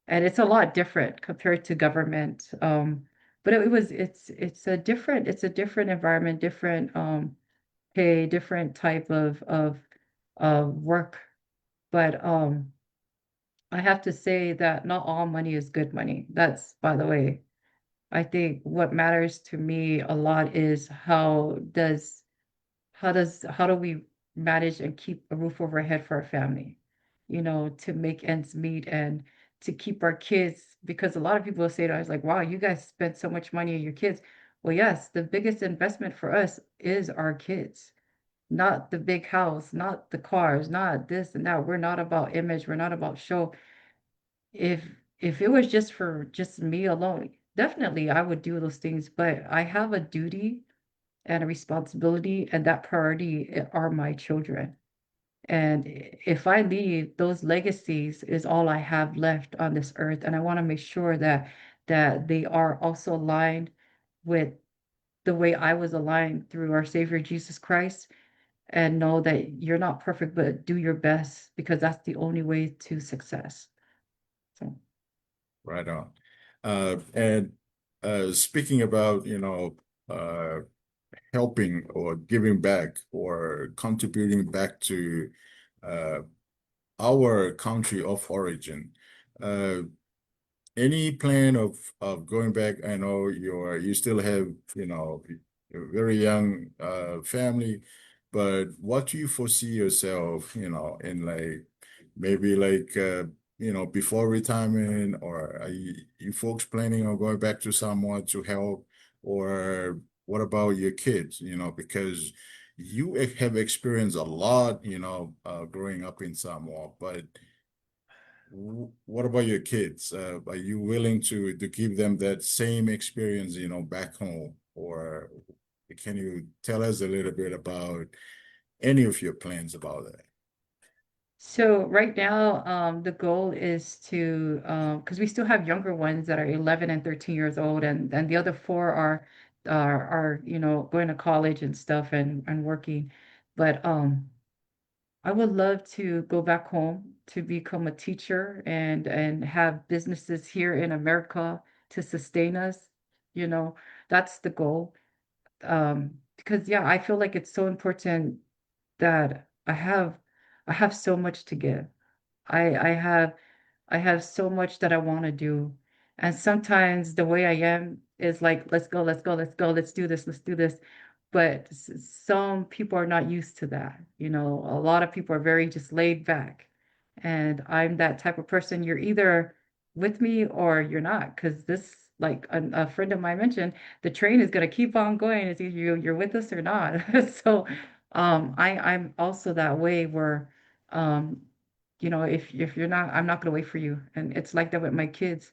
and it's a lot different compared to government. But it's a different environment, different pay, different type of work. But I have to say that not all money is good money. That's by the way. I think what matters to me a lot is how do we manage and keep a roof over our head for our family, to make ends meet and to keep our kids, because a lot of people will say to us like, wow, you guys spend so much money on your kids. Well, yes, the biggest investment for us is our kids, not the big house, not the cars, not this and that. We're not about image, we're not about show. If if it was just for just me alone, definitely I would do those things, but I have a duty and a responsibility, and that priority are my children. And if I leave, those legacies is all I have left on this earth. And I want to make sure that they are also aligned with the way I was aligned through our Savior Jesus Christ, and know that you're not perfect, but do your best because that's the only way to success. So Right on. And speaking about, helping or giving back or contributing back to uh, our country of origin, uh, any plan of going back? I know you still have, a very young family, but what do you foresee yourself, in like maybe like before retirement, or are you folks planning on going back to Samoa to help, or what about your kids? Because you have experienced a lot, growing up in Samoa, but what about your kids? Are you willing to give them that same experience, back home? Or can you tell us a little bit about any of your plans about that? so right now, the goal is to, because we still have younger ones that are 11 and 13 years old, and the other four are going to college and stuff and working. But I would love to go back home to become a teacher and have businesses here in America to sustain us. You know, that's the goal. Because yeah, I feel like it's so important that I have so much to give. I have I have so much that I want to do. And sometimes the way I am is like, let's go, let's go, let's go, let's do this, let's do this. But some people are not used to that. A lot of people are very just laid back. And I'm that type of person. You're either with me or you're not. Because this, like a friend of mine mentioned, the train is going to keep on going. It's either you're with us or not. So I'm also that way where um, if you're not, I'm not gonna wait for you. And it's like that with my kids.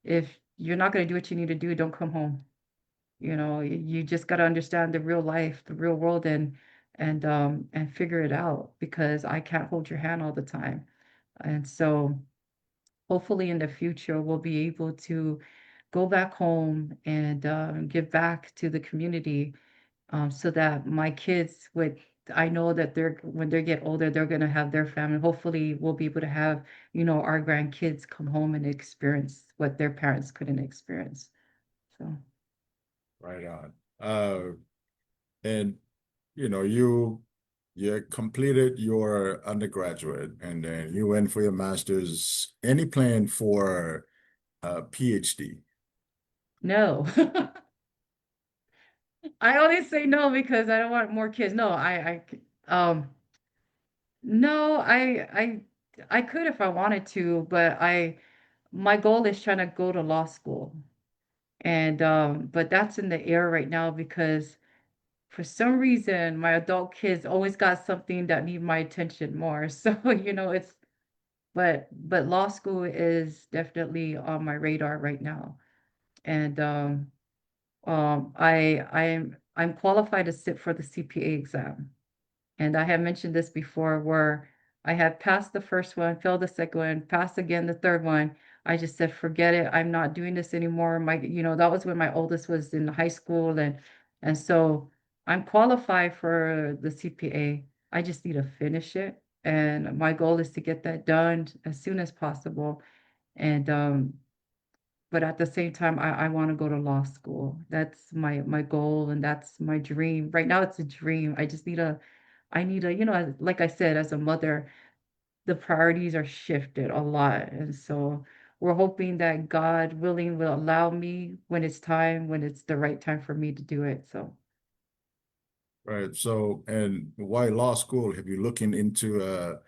If you're not gonna do what you need to do, don't come home. You just gotta understand the real life, the real world, and figure it out because I can't hold your hand all the time. And so hopefully in the future we'll be able to go back home and give back to the community, so that my kids would, I know that when they get older, they're gonna have their family. Hopefully, we'll be able to have, our grandkids come home and experience what their parents couldn't experience. So, Right on. And you completed your undergraduate and then you went for your master's. Any plan for a PhD? no. I only say no because I don't want more kids. No, no, I could if I wanted to, but my goal is trying to go to law school. And but that's in the air right now because for some reason my adult kids always got something that need my attention more. So, but law school is definitely on my radar right now. And I'm qualified to sit for the CPA exam. And I have mentioned this before where I had passed the first one, failed the second one, passed again the third one. I just said, forget it. I'm not doing this anymore. That was when my oldest was in high school, and so I'm qualified for the CPA. I just need to finish it. And my goal is to get that done as soon as possible. And but at the same time, I want to go to law school. That's my goal and that's my dream. Right now it's a dream. I need a, like I said, as a mother, the priorities are shifted a lot. And so we're hoping that God willing will allow me when it's time, when it's the right time for me to do it. So, Right. So, and why law school? Have you looking into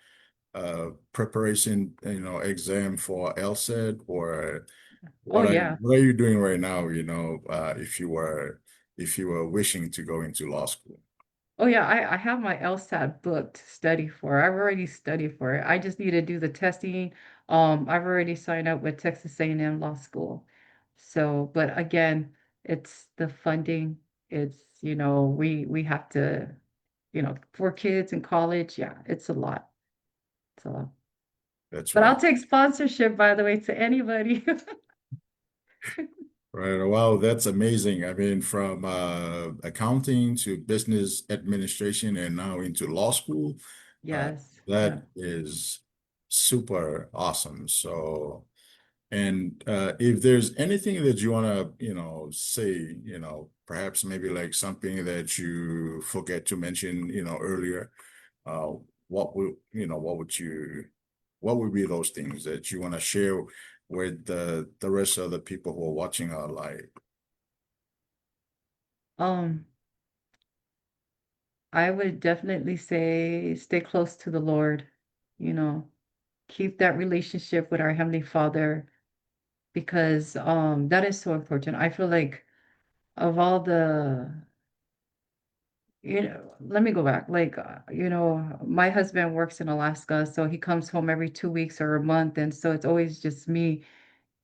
preparation, exam for LSAT, or oh what are you yeah. what are you doing right now, if you were wishing to go into law school? Oh yeah, I have my LSAT book to study for. I've already studied for it. I just need to do the testing. I've already signed up with Texas A&M Law School. So, but again, it's the funding. It's, we have to, for kids in college, yeah, it's a lot. It's a lot. That's But I'll right. take sponsorship, by the way, to anybody. Right. Wow, that's amazing. I mean, from accounting to business administration and now into law school, uh, Yes. Yeah. that is super awesome. So, and if there's anything that you want to, say, perhaps maybe like something that you forget to mention, earlier, uh, what would be those things that you want to share with the rest of the people who are watching our live? Um, I would definitely say stay close to the Lord, you know, keep that relationship with our Heavenly Father because that is so important. I feel like of all the let me go back. Like, my husband works in Alaska, so he comes home every 2 weeks or a month, and so it's always just me.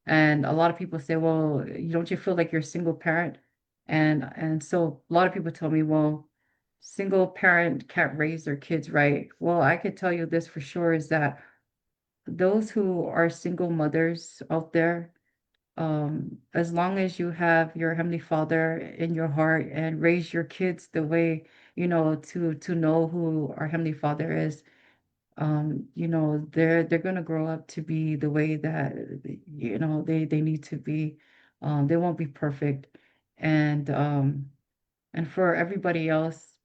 And a lot of people say, "Well, don't you feel like you're a single parent?" And so a lot of people tell me, "Well, single parent can't raise their kids right." Well, I could tell you this for sure is that those who are single mothers out there, as long as you have your Heavenly Father in your heart and raise your kids the way, to know who our Heavenly Father is, they're gonna grow up to be the way that they need to be. They won't be perfect. And for everybody else,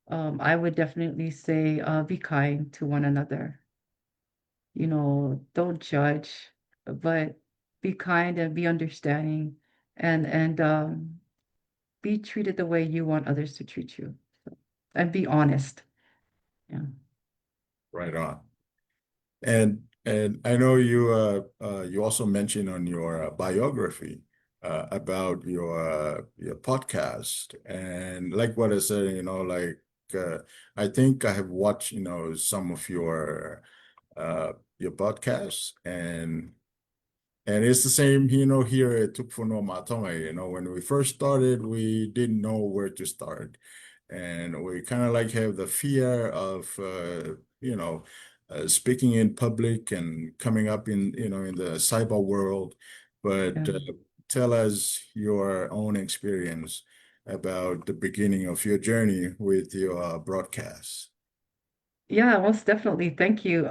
I would definitely say be kind to one another. Don't judge, but be kind and be understanding and be treated the way you want others to treat you. And be honest. Yeah. Right on. And I know you also mentioned on your biography about your podcast, and like what I said, like uh, I think I have watched some of your podcasts, and it's the same, here at Tukfono Matome. When we first started, we didn't know where to start. And we kind of like have the fear of, speaking in public and coming up in the cyber world. But Yeah. tell us your own experience about the beginning of your journey with your broadcast. Yeah, most definitely. Thank you.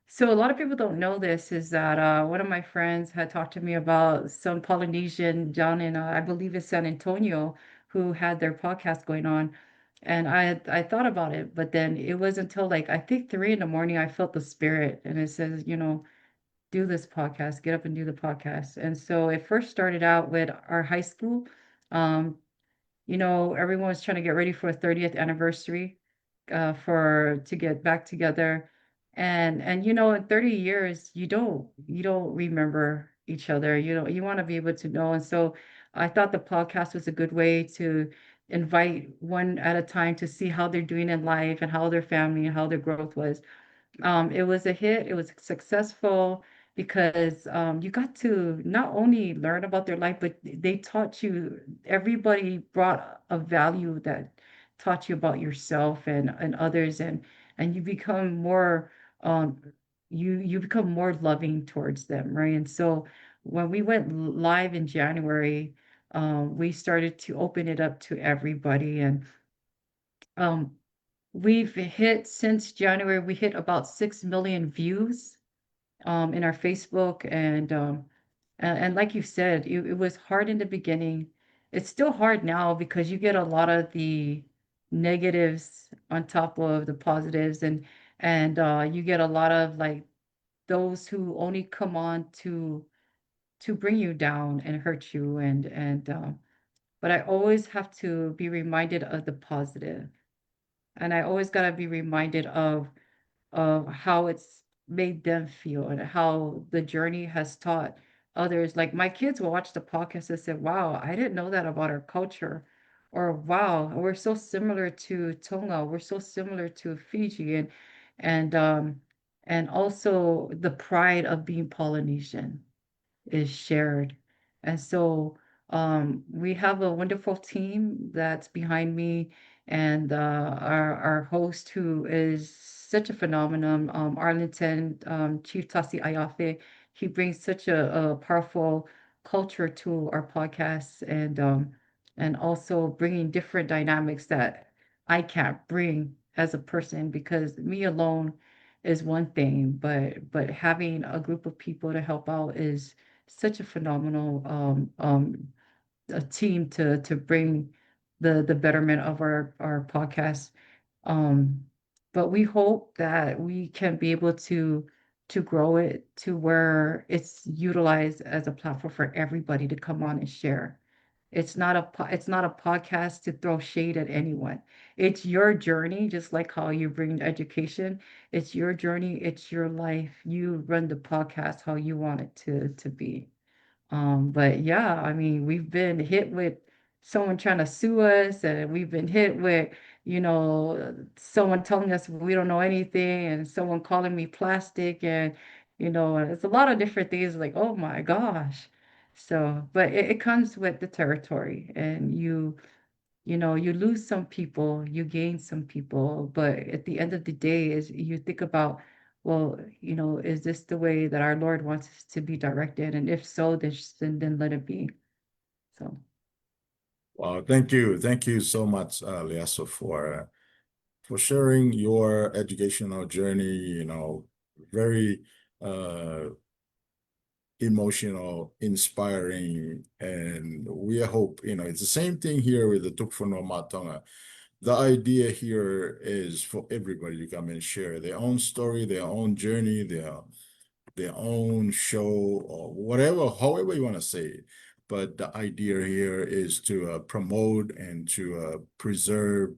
So a lot of people don't know this is that one of my friends had talked to me about some Polynesian down in I believe it's San Antonio who had their podcast going on. And I thought about it, but then it was until like I think 3 in the morning I felt the spirit and it says, do this podcast, get up and do the podcast. And so it first started out with our high school. Um, everyone was trying to get ready for a 30th anniversary for to get back together. And in 30 years, you don't remember each other. You want to be able to know. And so I thought the podcast was a good way to invite one at a time to see how they're doing in life and how their family and how their growth was. It was a hit. It was successful because you got to not only learn about their life, but they taught you, everybody brought a value that taught you about yourself and others and you become more um you become more loving towards them, right? And so when we went live in January, we started to open it up to everybody and um we've hit since January, we hit about 6 million views in our Facebook and like you said, it was hard in the beginning. It's still hard now because you get a lot of the negatives on top of the positives and you get a lot of like those who only come on to bring you down and hurt you and but I always have to be reminded of the positive. And I always got to be reminded of how it's made them feel and how the journey has taught others. Like my kids will watch the podcast and say, "Wow, I didn't know that about our culture," or "Wow, we're so similar to Tonga. We're so similar to Fiji," and also the pride of being Polynesian is shared. And so we have a wonderful team that's behind me, and our host who is such a phenomenon, Arlington Chief Tasi Ayafe. He brings such a powerful culture to our podcasts, and also bringing different dynamics that I can't bring as a person, because me alone is one thing, but having a group of people to help out is such a phenomenal a team to bring the betterment of our podcast. Um, but we hope that we can be able to grow it to where it's utilized as a platform for everybody to come on and share. It's not a podcast to throw shade at anyone. It's your journey, just like how you bring education. It's your journey, it's your life. You run the podcast how you want it to be. But yeah, I mean, we've been hit with someone trying to sue us, and we've been hit with, someone telling us we don't know anything, and someone calling me plastic, and it's a lot of different things like, oh my gosh. So, but it comes with the territory, and you lose some people, you gain some people, but at the end of the day, is you think about, well, is this the way that our Lord wants us to be directed? And if so, then let it be. So Well, thank you so much, Leaso, for sharing your educational journey. Very uh, emotional, inspiring, and we hope, it's the same thing here with the Tukfono Matonga. The idea here is for everybody to come and share their own story, their own journey, their own show, or whatever, however you want to say it. But the idea here is to promote and to preserve,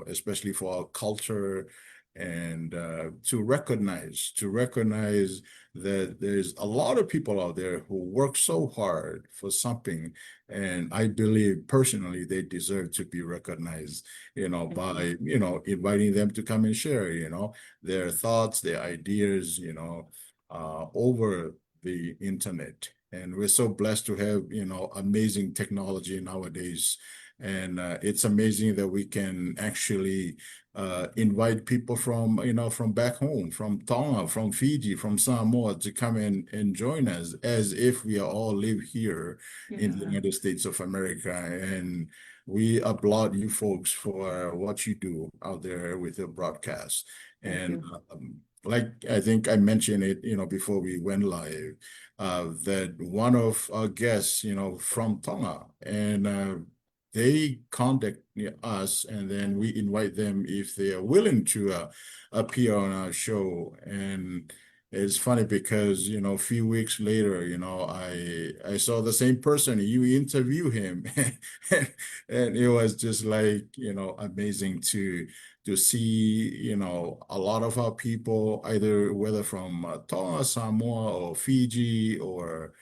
especially for our culture, and to recognize that there's a lot of people out there who work so hard for something, and I believe personally they deserve to be recognized, thank you. by, inviting them to come and share, their thoughts, their ideas, over the internet. And we're so blessed to have, amazing technology nowadays. And it's amazing that we can actually invite people from, from back home, from Tonga, from Fiji, from Samoa to come and join us as if we all live here in the Yeah, United States of America. And we applaud you folks for what you do out there with your broadcast. thank And you. like I think I mentioned it, before we went live, that one of our guests, from Tonga, and they contact us, and then we invite them if they are willing to appear on our show. And it's funny because, a few weeks later, I saw the same person. You interview him, and it was just like, amazing to see, a lot of our people, either whether from Tonga, Samoa, or Fiji, or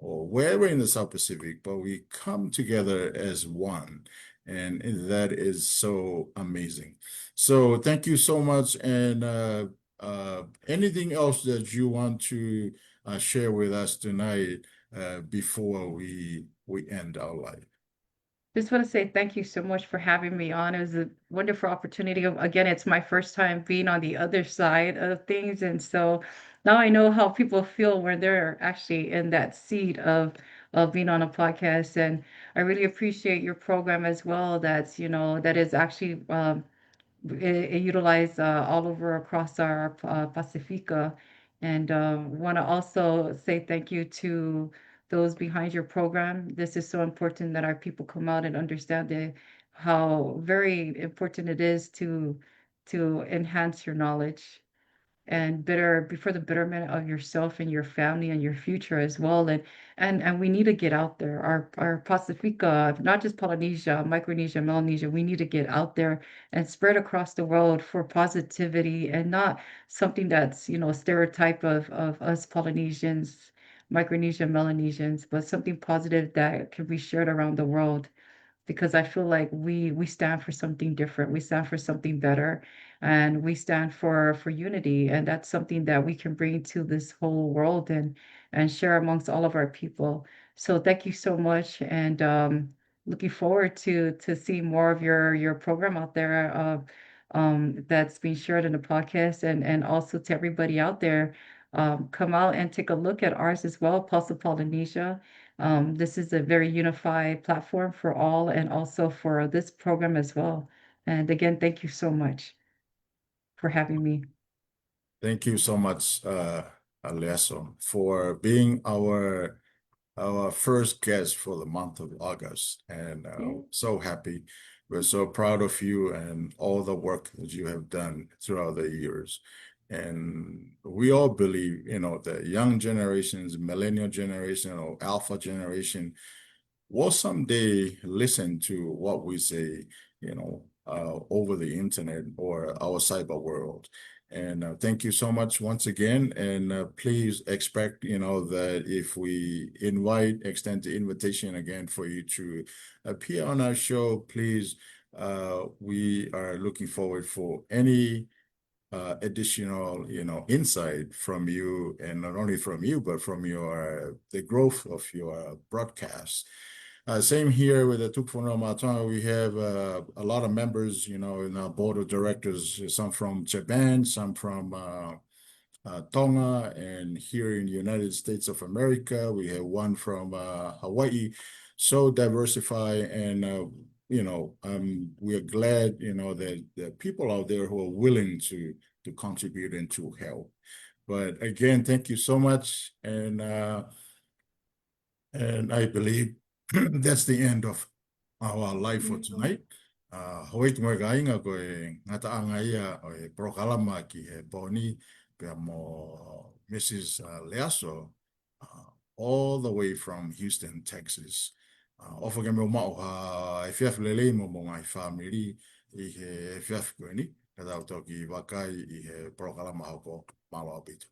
wherever in the South Pacific, but we come together as one. And that is so amazing. So thank you so much. And anything else that you want to share with us tonight before we end our life? Just want to say thank you so much for having me on. It was a wonderful opportunity. Again, it's my first time being on the other side of things. And so now I know how people feel when they're actually in that seat of being on a podcast. And I really appreciate your program as well. That is actually utilized all over across our Pacifica. And want to also say thank you to those behind your program. This is so important that our people come out and understand how very important it is to enhance your knowledge and better for the betterment of yourself and your family and your future as well. And we need to get out there. Our Pacifica, not just Polynesia, Micronesia, Melanesia, we need to get out there and spread across the world for positivity, and not something that's, stereotype of us Polynesians, Micronesia, Melanesians, but something positive that can be shared around the world, because I feel like we stand for something different. We stand for something better. and we stand for unity, and that's something that we can bring to this whole world and share amongst all of our people. So thank you so much, and looking forward to see more of your program out there that's being shared in the podcast, and also to everybody out there, come out and take a look at ours as well, Pulse of Polynesia. This is a very unified platform for all and also for this program as well. And again, thank you so much for having me. Thank you so much, Leaso, for being our first guest for the month of August. And Yeah. so happy. We're so proud of you and all the work that you have done throughout the years. And we all believe, the young generations, millennial generation or alpha generation will someday listen to what we say, over the internet or our cyber world. And thank you so much once again. And please expect, that if we extend the invitation again for you to appear on our show, please, we are looking forward for any additional, insight from you, and not only from you, but from the growth of your broadcast. Same here with the Tukfono Matanga. We have a lot of members, in our board of directors, some from Japan, some from Tonga, and here in the United States of America, we have one from Hawaii. So diversified, and we are glad, that there are people out there who are willing to contribute and to help. But again, thank you so much, and I believe that's the end of our live for tonight. Hoit mo ga inga ko e ngata anga ia o e prokalama ki he boni pe mo Mrs. Leaso, all the way from Houston, Texas. Ofo ke me o mao ha e fiaf lele mo mo ngai family I he fiaf ko ni kada auto ki wakai I he prokalama ko malo abitu.